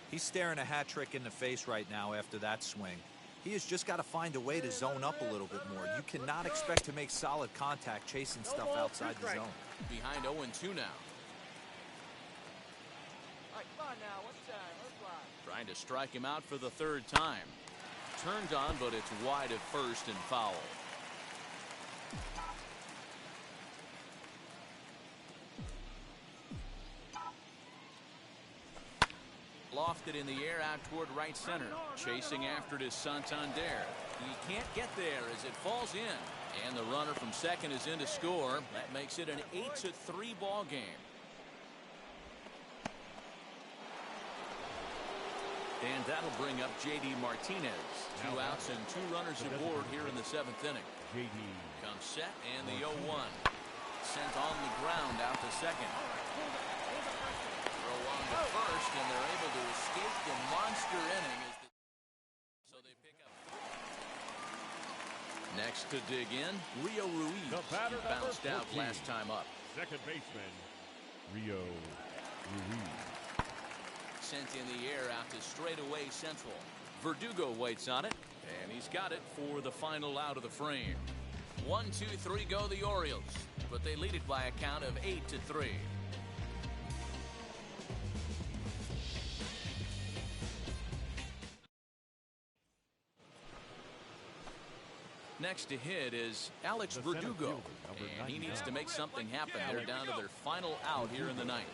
He's staring a hat trick in the face right now after that swing. He has just got to find a way to zone up a little bit more. You cannot expect to make solid contact chasing stuff outside the zone. Behind 0-2 now. Trying to strike him out for the third time. Turned on, but it's wide at first and foul. Lofted in the air out toward right center. Chasing after it is Santander. He can't get there as it falls in. And the runner from second is in to score. That makes it an 8-3 ball game. And that'll bring up J.D. Martinez. 2 outs and 2 runners aboard here in the 7th inning. J.D. comes set and the 0-1. Sent on the ground out to second. Throw on to first, and they're able to escape the monster inning. So they pick up. Next to dig in, Rio Ruiz. He bounced out last time up. Second baseman, Rio Ruiz. Sent in the air out to straightaway central. Verdugo waits on it, and he's got it for the final out of the frame. 1, 2, 3 go the Orioles, but they lead it by a count of 8-3. Next to hit is Alex Verdugo, and he needs to make something happen. They're down to their final out here in the 9th.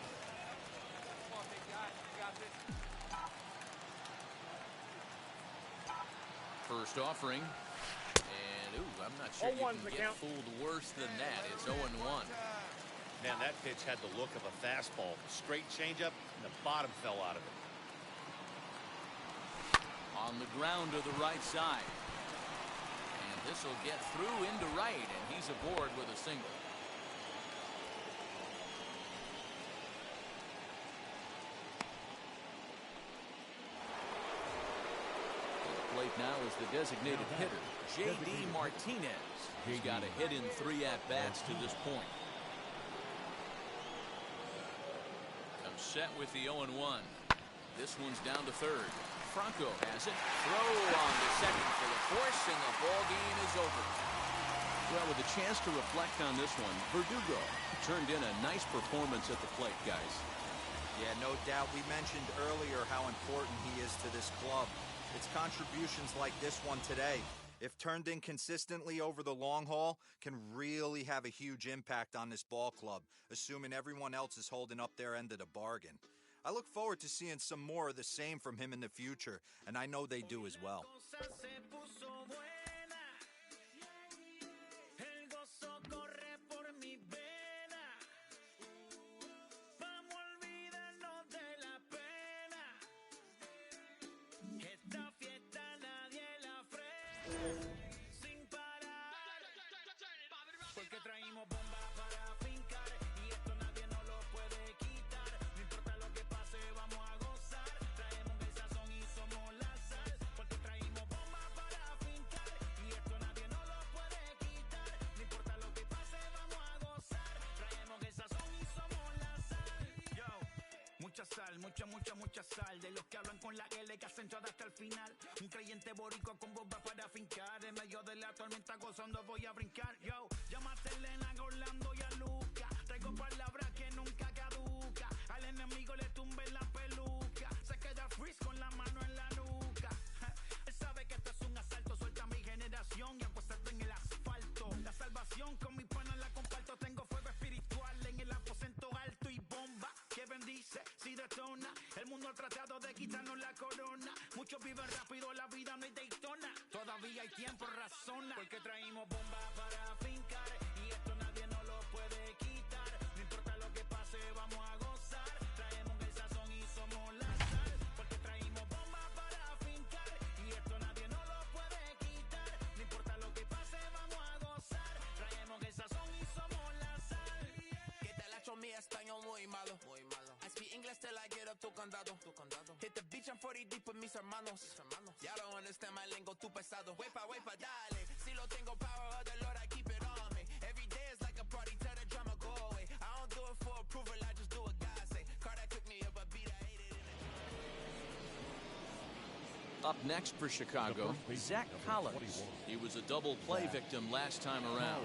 First offering, and I'm not sure you can get fooled worse than that. It's 0-1. And that pitch had the look of a fastball. Straight changeup, and the bottom fell out of it. On the ground to the right side. And this will get through into right, and he's aboard with a single. Plate now is the designated hitter, J.D. Martinez. He's got a hit in 3 at-bats to this point. Comes set with the 0-1. This one's down to third. Franco has it. Throw on to second for the force, and the ball game is over. Well, with a chance to reflect on this one, Verdugo turned in a nice performance at the plate, guys. Yeah, no doubt. We mentioned earlier how important he is to this club. It's contributions like this one today, if turned in consistently over the long haul, can really have a huge impact on this ball club, assuming everyone else is holding up their end of the bargain. I look forward to seeing some more of the same from him in the future, and I know they do as well. Mucha sal, de los que hablan con la L que hacen toda hasta el final. Un creyente boricua con bomba para fincar, en medio de la tormenta gozando voy a brincar. Yo, llámate a Elena, a Orlando y a Luca. Traigo palabras que nunca caduca. Al enemigo le tumbe la peluca. Se queda freeze con la mano en la nuca. Él sabe que esto es un asalto, suelta mi generación y apuestas en el asfalto. La salvación con mi pana la comparto. Tengo fuego espiritual en el aposento alto y bomba que bendice si detona. El mundo ha tratado de quitarnos la corona. Muchos viven rápido, la vida no es Daytona. Todavía hay tiempo, razona. Porque traímos bomba para fincar. Y esto nadie nos lo puede quitar. No importa lo que pase, vamos a gozar. Traemos el sazón y somos la sal. Porque traímos bomba para fincar. Y esto nadie nos lo puede quitar. No importa lo que pase, vamos a gozar. Traemos el sazón y somos la sal. Que te la hecho mi español muy malo. I speak English till I get up to condado. Hit the beach, I'm 40 deep with mis hermanos. Ya don't understand my lingo, too pesado. Wepa, dale. Si lo tengo power of the Lord, I keep it on me. Every day is like a party, tell the drama go away. I don't do it for approval, I just do what God say. Car that took me up a beat, I hate it. Up next for Chicago, Zach Collins. He was a double play victim last time around.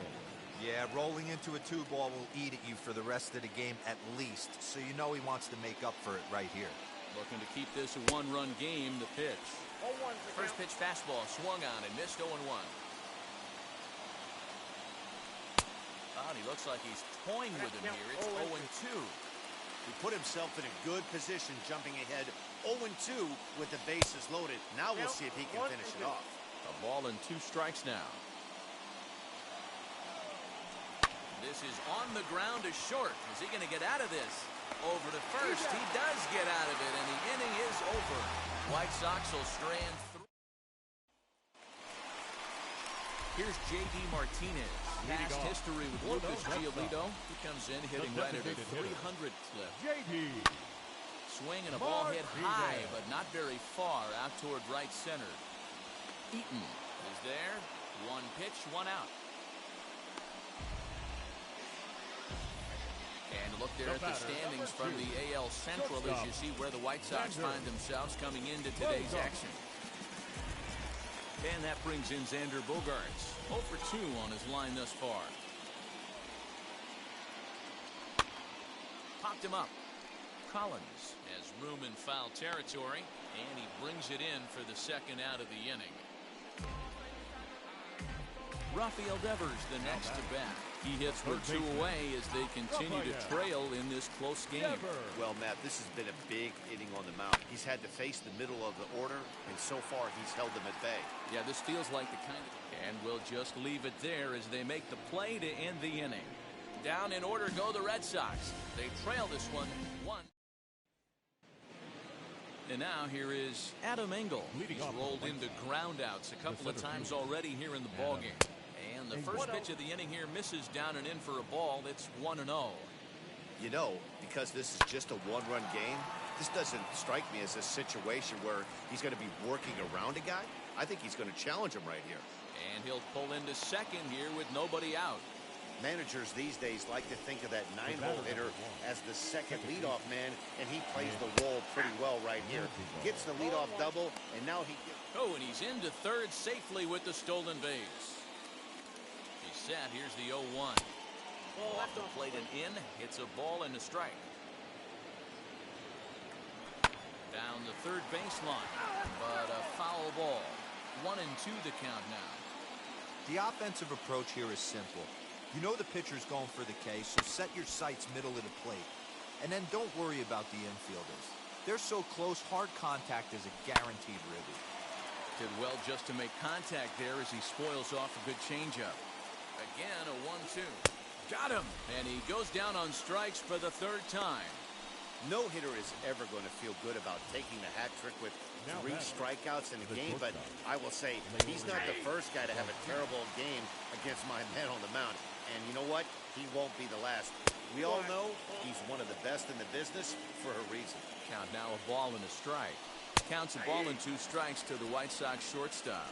Yeah, rolling into a 2-ball will eat at you for the rest of the game at least, so you know he wants to make up for it right here. Looking to keep this a 1-run game, the pitch. First pitch fastball swung on and missed 0-1. And he looks like he's toying with him here. It's 0-2. He put himself in a good position, jumping ahead 0-2 with the bases loaded. Now we'll see if he can finish it off. A ball and 2 strikes now. This is on the ground to short. Is he going to get out of this? Over to first. He does get out of it, and the inning is over. White Sox will strand through. Here's J.D. Martinez. Past history with Lucas Giolito. He comes in hitting right at a 300 clip. J.D. Swing and a ball hit high, but not very far out toward right center. Eaton is there. 1 pitch, 1 out. And look there at the standings from the AL Central as you see where the White Sox find themselves coming into today's action. And that brings in Xander Bogaerts. 0 for 2 on his line thus far. Popped him up. Collins has room in foul territory, and he brings it in for the second out of the inning. Rafael Devers the next to bat. He hits for 2 away as they continue to trail in this close game. Well, Matt, this has been a big inning on the mound. He's had to face the middle of the order, and so far he's held them at bay. Yeah, this feels like the kind of... And we'll just leave it there as they make the play to end the inning. Down in order go the Red Sox. They trail this one 1. And now here is Adam Engel. He's rolled into groundouts a couple of times already here in the ballgame. And the first pitch of the inning here misses down and in for a ball. That's 1-0. You know, because this is just a one-run game, this doesn't strike me as a situation where he's going to be working around a guy. I think he's going to challenge him right here. And he'll pull into second here with nobody out. Managers these days like to think of that 9-hole hitter as the second leadoff man, and he plays the role pretty well right here. Gets the leadoff double, and now he... Oh, and he's into third safely with the stolen base. He's set. Here's the 0-1. Off the plate and in. Hits a ball and a strike. Down the third baseline, but a foul ball. 1-2 the count now. The offensive approach here is simple. You know the pitcher's going for the K, so set your sights middle of the plate. And then don't worry about the infielders. They're so close, hard contact is a guaranteed ribby. Did well just to make contact there as he spoils off a good changeup. Again, a 1-2. Got him! And he goes down on strikes for the third time. No hitter is ever going to feel good about taking the hat trick with 3 strikeouts in a game, but I will say he's not the first guy to have a terrible game against my man on the mound. And you know what? He won't be the last. We all know he's one of the best in the business for a reason. Count now a ball and a strike. Counts a ball and 2 strikes to the White Sox shortstop.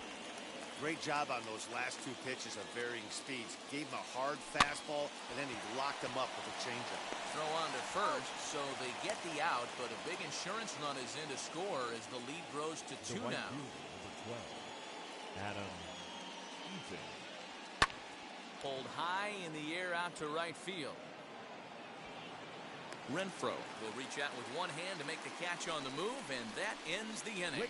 Great job on those last 2 pitches of varying speeds. Gave him a hard fastball, and then he locked him up with a changeup. Throw on to first, so they get the out, but a big insurance run is in to score as the lead grows to 2 now. Adam Eaton. Pulled high in the air out to right field. Renfroe will reach out with one hand to make the catch on the move, and that ends the inning.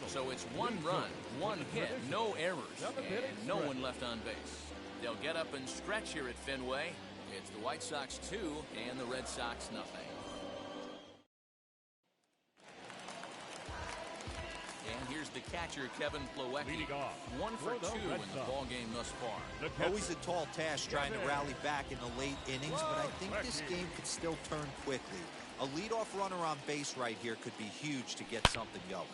So it's 1 run, 1 hit, no errors, and no one left on base. They'll get up and stretch here at Fenway. It's the White Sox 2 and the Red Sox nothing. And here's the catcher, Kevin Plawecki. 1 for 2 in the ball game thus far. Always a tall task trying to rally back in the late innings, but I think this game could still turn quickly. A leadoff runner on base right here could be huge to get something going.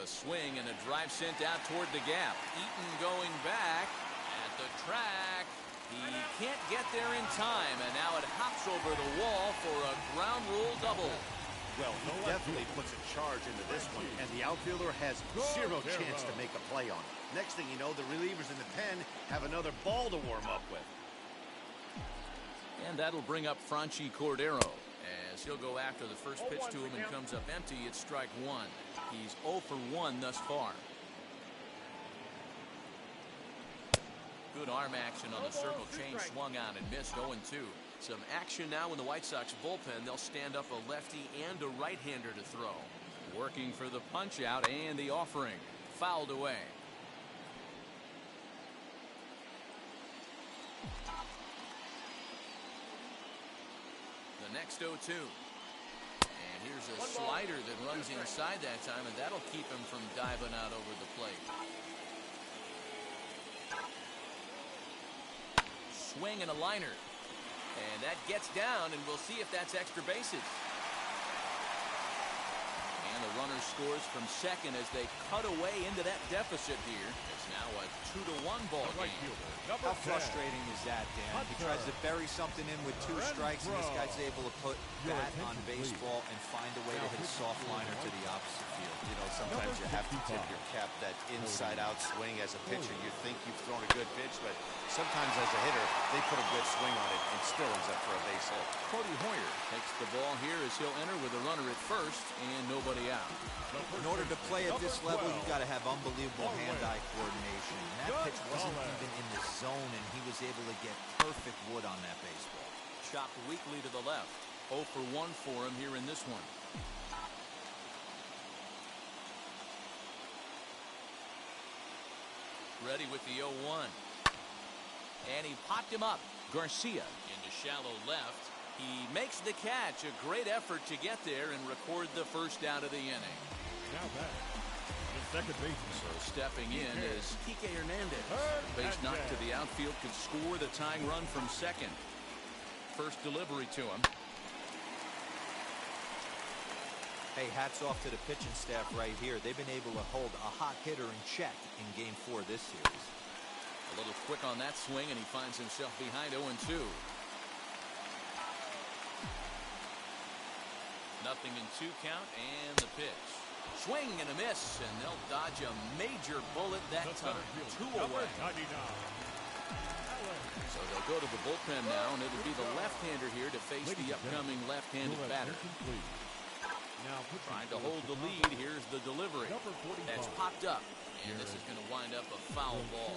A swing and a drive sent out toward the gap. Eaton going back at the track. He can't get there in time, and now it hops over the wall for a ground rule double. Well, he definitely puts a charge into this one, and the outfielder has zero chance to make a play on it. Next thing you know, the relievers in the pen have another ball to warm up with. And that'll bring up Franchi Cordero as he'll go after the first pitch to him and comes up empty. It's strike 1. He's 0 for 1 thus far. Good arm action on the circle change, swung on and missed. 0-2. Some action now in the White Sox bullpen. They'll stand up a lefty and a right-hander to throw. Working for the punch out and the offering. Fouled away. The next 0-2. And here's a slider that runs inside that time, and that'll keep him from diving out over the plate. Swing and a liner. And that gets down, and we'll see if that's extra bases. And the runner scores from second as they cut away into that deficit here. It's now a 2-1 ball game. How frustrating is that, Dan? He tries to bury something in with 2 strikes, and this guy's able to put that on baseball and find a way to hit a soft liner to the opposite field. You know, sometimes you have to tip your cap that inside-out swing. As a pitcher, you think you've thrown a good pitch, but sometimes as a hitter, they put a good swing on it and still ends up for a base hit. Cody Hoyer takes the ball here as he'll enter with a runner at first and nobody out. In order to play at this level, you got to have unbelievable hand-eye coordination. And that pitch wasn't even in the zone, and he was able to get perfect wood on that baseball. Chopped weakly to the left. 0 for 1 for him here in this one. Ready with the 0-1. And he popped him up. Garcia into shallow left. He makes the catch. A great effort to get there and record the first out of the inning. Now back. The second baseman. So stepping in is Kike Hernandez. Base knock to the outfield could score the tying run from second. first delivery to him. Hey, hats off to the pitching staff right here. They've been able to hold a hot hitter in check in Game 4 this series. A little quick on that swing, and he finds himself behind 0-2. Nothing in 2 count, and the pitch. Swing and a miss, and they'll dodge a major bullet that time. 2 away. So they'll go to the bullpen now, and it'll be the left-hander here to face the upcoming left-handed batter. Trying to hold the lead. Here's the delivery. That's popped up, and this is going to wind up a foul ball.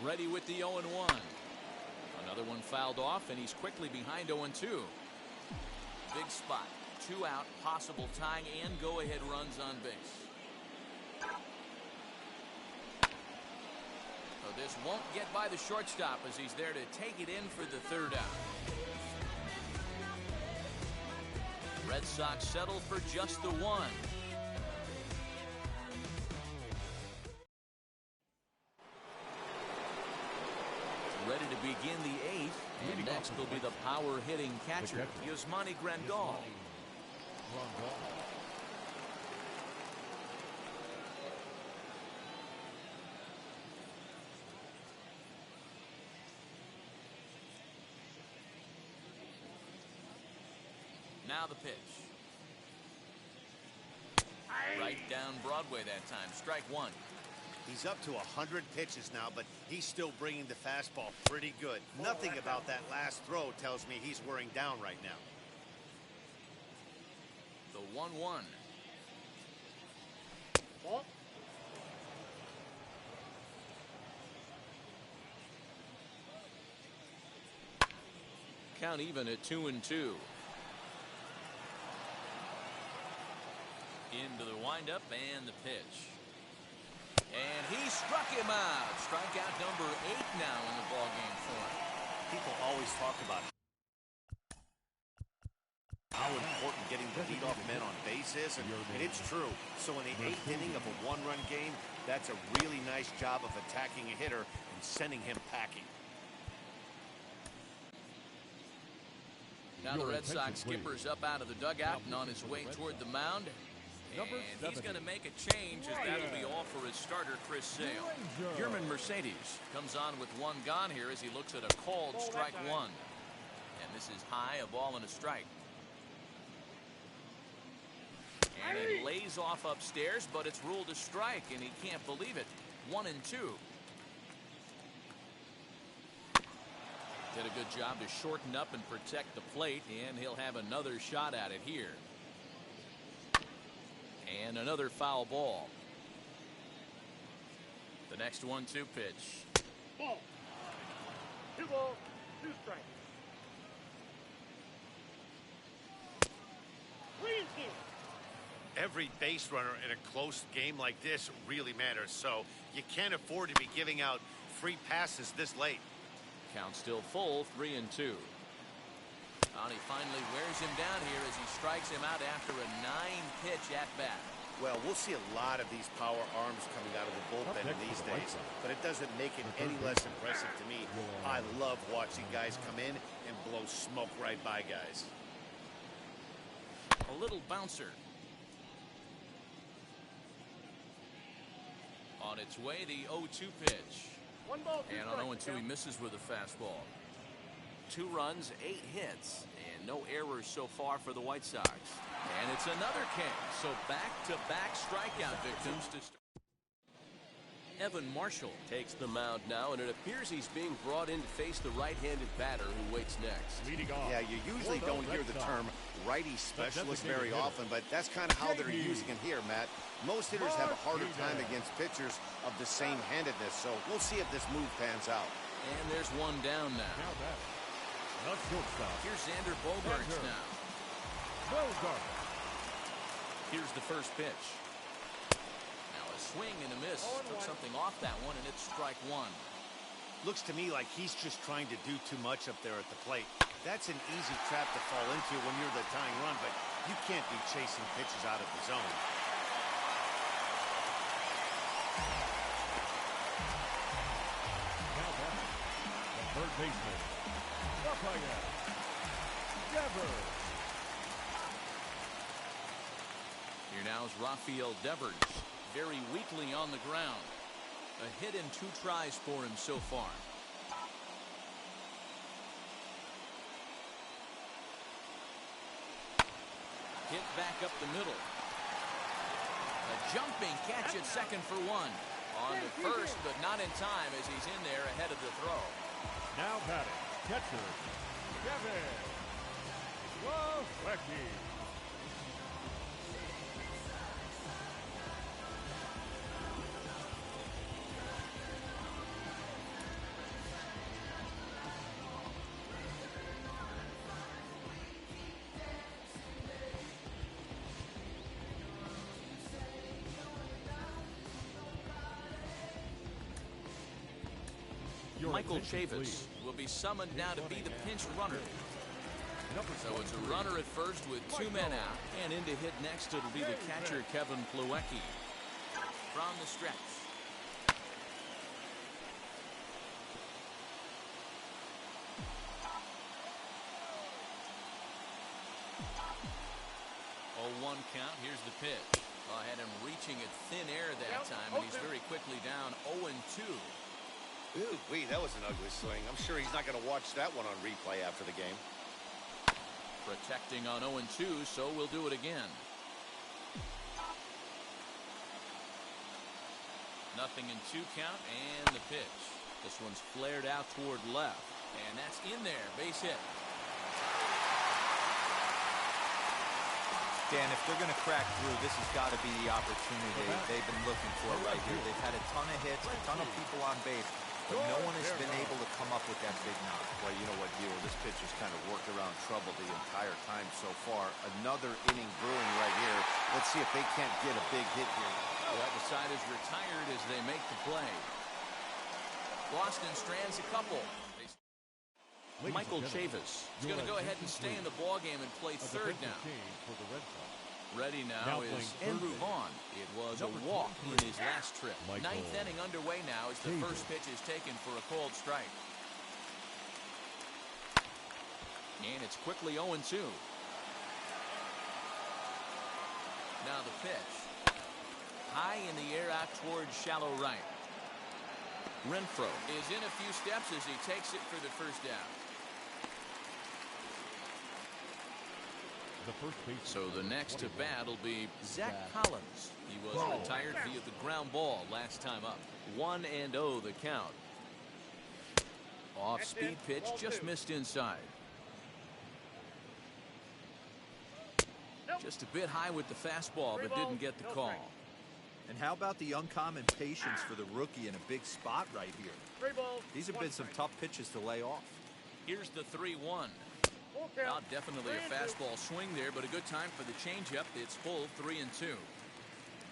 Ready with the 0-1. Another one fouled off, and he's quickly behind 0-2. Big spot. 2 out, possible tying and go-ahead runs on base. So this won't get by the shortstop as he's there to take it in for the 3rd out. Red Sox settle for just the 1. Ready to begin the 8th, and next will be the power-hitting catcher, Yasmani Grandal. Now the pitch. Right down Broadway that time. Strike 1. He's up to 100 pitches now, but he's still bringing the fastball pretty good. Nothing about that last throw tells me he's wearing down right now. The 1-1. Count even at 2-2. Into the windup and the pitch. And he struck him out. Strikeout number 8 now in the ballgame for him. People always talk about how important getting the leadoff men on base is, and it's true. So in the 8th inning of a 1-run game, that's a really nice job of attacking a hitter and sending him packing. Now the Red Sox skipper's up out of the dugout and on his way toward the mound. And he's going to make a change as that'll be all for his starter, Chris Sale. German Mercedes comes on with 1 gone here as he looks at a called strike 1. And this is high, a ball and a strike. And it lays off upstairs, but it's ruled a strike, and he can't believe it. 1-2. Did a good job to shorten up and protect the plate, and he'll have another shot at it here. And another foul ball. The next 1-2 pitch. Ball. 2 balls, 2 strikes. Every base runner in a close game like this really matters, so you can't afford to be giving out free passes this late. Count still full, 3-2. And he finally wears him down here as he strikes him out after a 9-pitch at-bat. Well, we'll see a lot of these power arms coming out of the bullpen these days, but it doesn't make it any less impressive to me. I love watching guys come in and blow smoke right by guys. A little bouncer. On its way, the 0-2 pitch. 1 ball, 2 and on 0-2, he misses with a fastball. 2 runs, 8 hits, and no errors so far for the White Sox. And it's another K. So back-to-back strikeout victims to start. Evan Marshall takes the mound now, and it appears he's being brought in to face the right-handed batter who waits next. Yeah, you usually don't hear the term righty specialist very often, but that's kind of how they're using him here, Matt. Most hitters have a harder time against pitchers of the same handedness, so we'll see if this move pans out. And there's 1 down now. Here's Xander Bogaerts now. Here's the first pitch. Now a swing and a miss. Took something off that one, and it's strike 1. Looks to me like he's just trying to do too much up there at the plate. That's an easy trap to fall into when you're the tying run, but you can't be chasing pitches out of the zone. Now back, the third baseman, Rafael Devers. Here now is Rafael Devers, very weakly on the ground. A hit in 2 tries for him so far. Hit back up the middle. A jumping catch at second for 1. On to first, but not in time as he's in there ahead of the throw. Now batting, catcher, Kevin Plawecki. Michael Chavis will be summoned now to be the pinch runner. So it's a runner at first with 2 men out, and in to hit next it'll be the catcher Kevin Plawecki. From the stretch. Oh, 1 count. Here's the pitch. I had him reaching at thin air that time, and he's very quickly down 0-2. Ooh, wait, that was an ugly swing. I'm sure he's not going to watch that one on replay after the game. Protecting on 0-2, so we'll do it again. Nothing in 2 count, and the pitch. This one's flared out toward left, and that's in there. Base hit. Dan, if they're going to crack through, this has got to be the opportunity they've been looking for right here. They've had a ton of hits, a ton of people on base, but no one has been able to come up with that big knock. Well, you know what, Gio, this pitcher's kind of worked around trouble the entire time so far. Another inning brewing right here. Let's see if they can't get a big hit here. Well, the side is retired as they make the play. Boston strands a couple. Michael Chavis is going to go ahead and stay in the ballgame and play third now. Ready now is Andrew Vaughn. It was a walk in his last trip. 9th inning underway now as the first pitch is taken for a called strike. And it's quickly 0-2. Now the pitch. High in the air out towards shallow right. Renfroe is in a few steps as he takes it for the first down. So the next to bat will be Zach Collins. He was retired via the ground ball last time up. 1-0 the count. Off-speed pitch just missed inside. Just a bit high with the fastball, but didn't get the call. And how about the uncommon patience for the rookie in a big spot right here? These have been some tough pitches to lay off. Here's the 3-1. Not definitely a fastball swing there, but a good time for the changeup. It's full 3-2.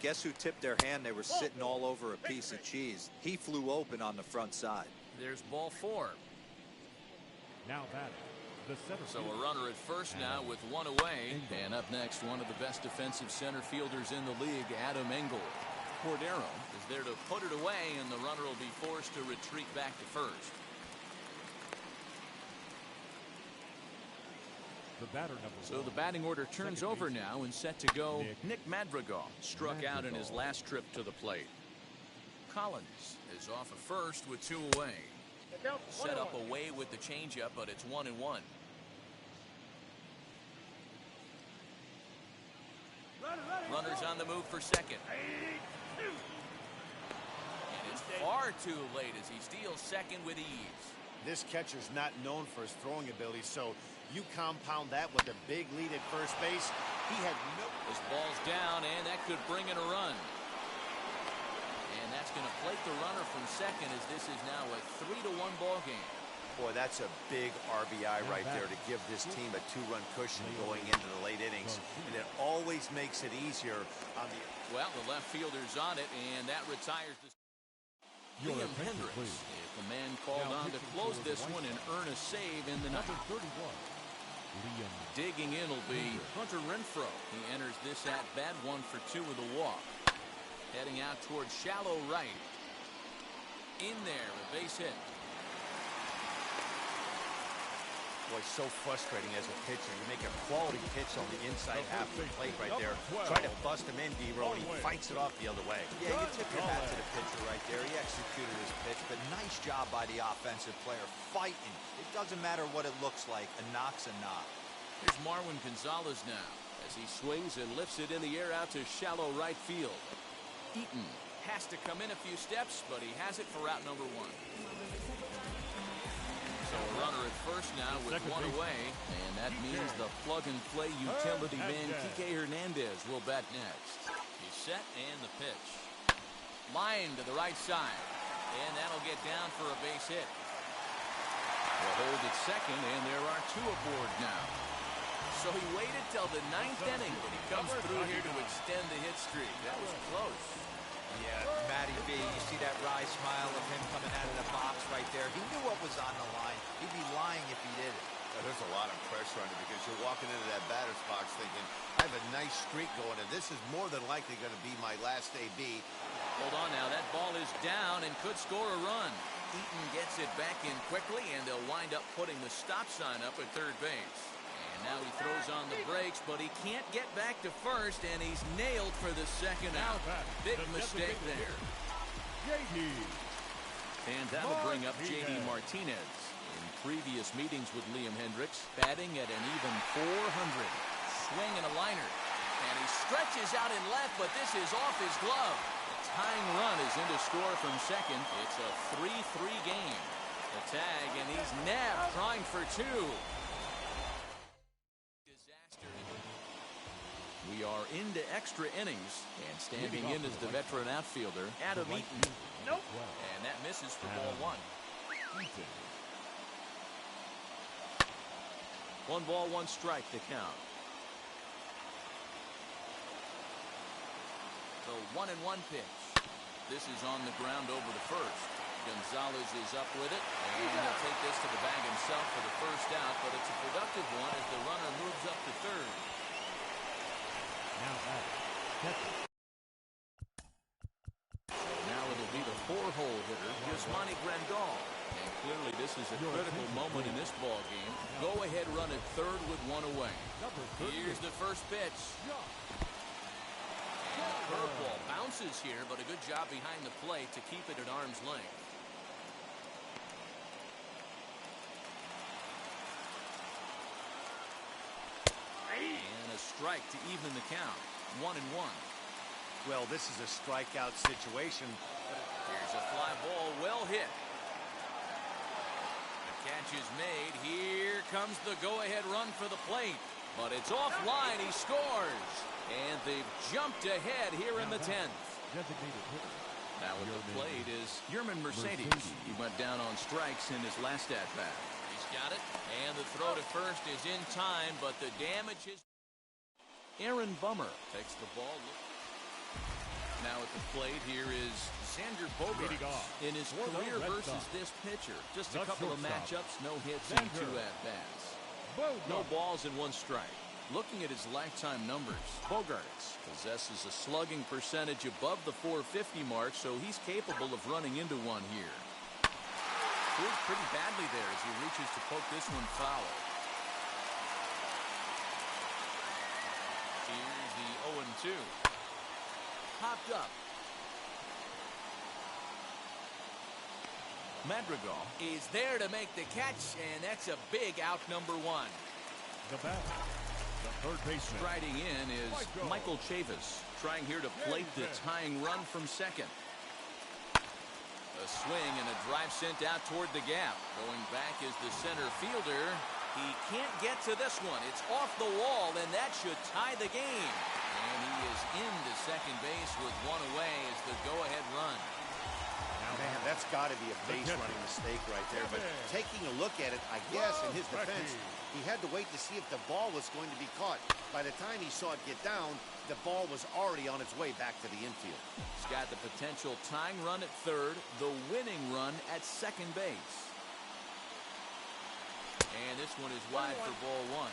Guess who tipped their hand? They were sitting all over a piece of cheese. He flew open on the front side. There's ball 4. Now batting, the center so a runner at first now with 1 away. And up next, one of the best defensive center fielders in the league, Adam Engel. Cordero is there to put it away, and the runner will be forced to retreat back to first. So the batting order turns over now and set to go. Nick Madrigal struck out in his last trip to the plate. Collins is off at first with 2 away. Set up away with the changeup, but it's 1-1. Runners on the move for second. And it's far too late as he steals second with ease. This catcher's not known for his throwing ability, so you compound that with a big lead at first base. He had no... This ball's down, and that could bring in a run. And that's going to plate the runner from second as this is now a 3-1 ball game. Boy, that's a big RBI right there to give this team a 2-run cushion going into the late innings. And it always makes it easier on the... Well, the left fielder's on it, and that retires the... Liam Hendricks, if the man called on to close this one and earn a save in the ninth. Digging in will be Hunter Renfroe. He enters this at-bat 1 for 2 with a walk. Heading out towards shallow right. In there, a base hit. Boy, so frustrating as a pitcher. You make a quality pitch on the inside half of the plate right there. Try to bust him in, D-Row, and he fights it off the other way. Yeah, you tip your hat to the pitcher right there. He executed his pitch, but nice job by the offensive player fighting. It doesn't matter what it looks like. A knock's a knock. Here's Marwin Gonzalez now as he swings and lifts it in the air out to shallow right field. Eaton has to come in a few steps, but he has it for out number one. So a runner at first now with one away, and that means the plug-and-play utility man Kike Hernandez will bat next. He's set and the pitch. Line to the right side, and that'll get down for a base hit. Will hold at second, and there are two aboard now. So he waited till the 9th inning, but he comes through here to extend the hit streak. That was close. Yeah, Matty B, you see that wry smile of him coming out of the box right there. He knew what was on the line. He'd be lying if he did it. There's a lot of pressure on it because you're walking into that batter's box thinking, I have a nice streak going, and this is more than likely going to be my last AB. Hold on now, that ball is down and could score a run. Eaton gets it back in quickly, and they'll wind up putting the stop sign up at third base. Now he throws on the brakes, but he can't get back to first, and he's nailed for the second out. Big mistake there. And that'll bring up J.D. Martinez. In previous meetings with Liam Hendricks, batting at an even .400. Swing and a liner. And he stretches out in left, but this is off his glove. The tying run is in to score from second. It's a 3-3 game. The tag, and he's nabbed trying for two. We are into extra innings, and standing in is the veteran outfielder, Adam Eaton. Nope. And that misses for ball one. 1 ball, 1 strike to count. The 1-1 pitch. This is on the ground over to first. Gonzalez is up with it, and he'll take this to the bag himself for the first out, but it's a productive one as the runner moves up to third. Now it'll be the 4-hole hitter, Yasmani Grandal. And clearly this is a critical moment in this ball game. Go ahead run at third with 1 away. Here's the first pitch. And the curveball bounces here, but a good job behind the plate to keep it at arm's length. And a strike to even the count. 1-1. Well, this is a strikeout situation. Here's a fly ball, well hit. The catch is made. Here comes the go-ahead run for the plate. But it's offline. He scores. And they've jumped ahead here in the 10th. Now with the plate is Yerman Mercedes. He went down on strikes in his last at-bat. He's got it. And the throw to first is in time, but the damage is... Aaron Bummer takes the ball. Now at the plate, here is Xander Bogaerts in his career versus this pitcher. Just a couple of matchups, no hits and 2 at-bats. No balls and 1 strike. Looking at his lifetime numbers, Bogaerts possesses a slugging percentage above the .450 mark, so he's capable of running into one here. Scores pretty badly there as he reaches to poke this one foul. Here's the 0-2. Popped up. Madrigal is there to make the catch, and that's a big out number 1. The third baseman. Striding in is Michael Chavis, trying here to plate the tying run from second. A swing and a drive sent out toward the gap. Going back is the center fielder. He can't get to this one. It's off the wall, and that should tie the game. And he is into second base with 1 away as the go-ahead run. Man, that's got to be a base running mistake right there. But taking a look at it, I guess, in his defense, he had to wait to see if the ball was going to be caught. By the time he saw it get down, the ball was already on its way back to the infield. He's got the potential tying run at third, the winning run at second base. And this one is wide for ball 1.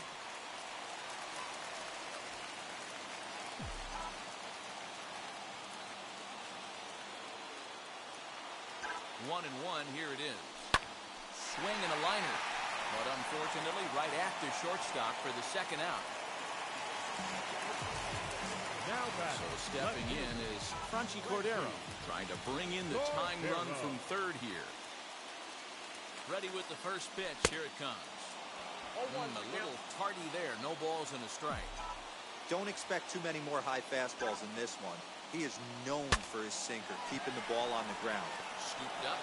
1-1. Here it is. Swing and a liner. But unfortunately, right at the shortstop for the second out. Now back. So stepping in is Franchi Cordero, trying to bring in the tying run from third here. Ready with the first pitch. Here it comes. A little tardy there. No balls and a strike. Don't expect too many more high fastballs in this one. He is known for his sinker, keeping the ball on the ground. Scooped up.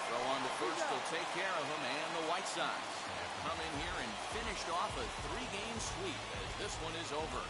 Throw on to first will take care of him, and the White Sox have come in here and finished off a 3-game sweep as this one is over.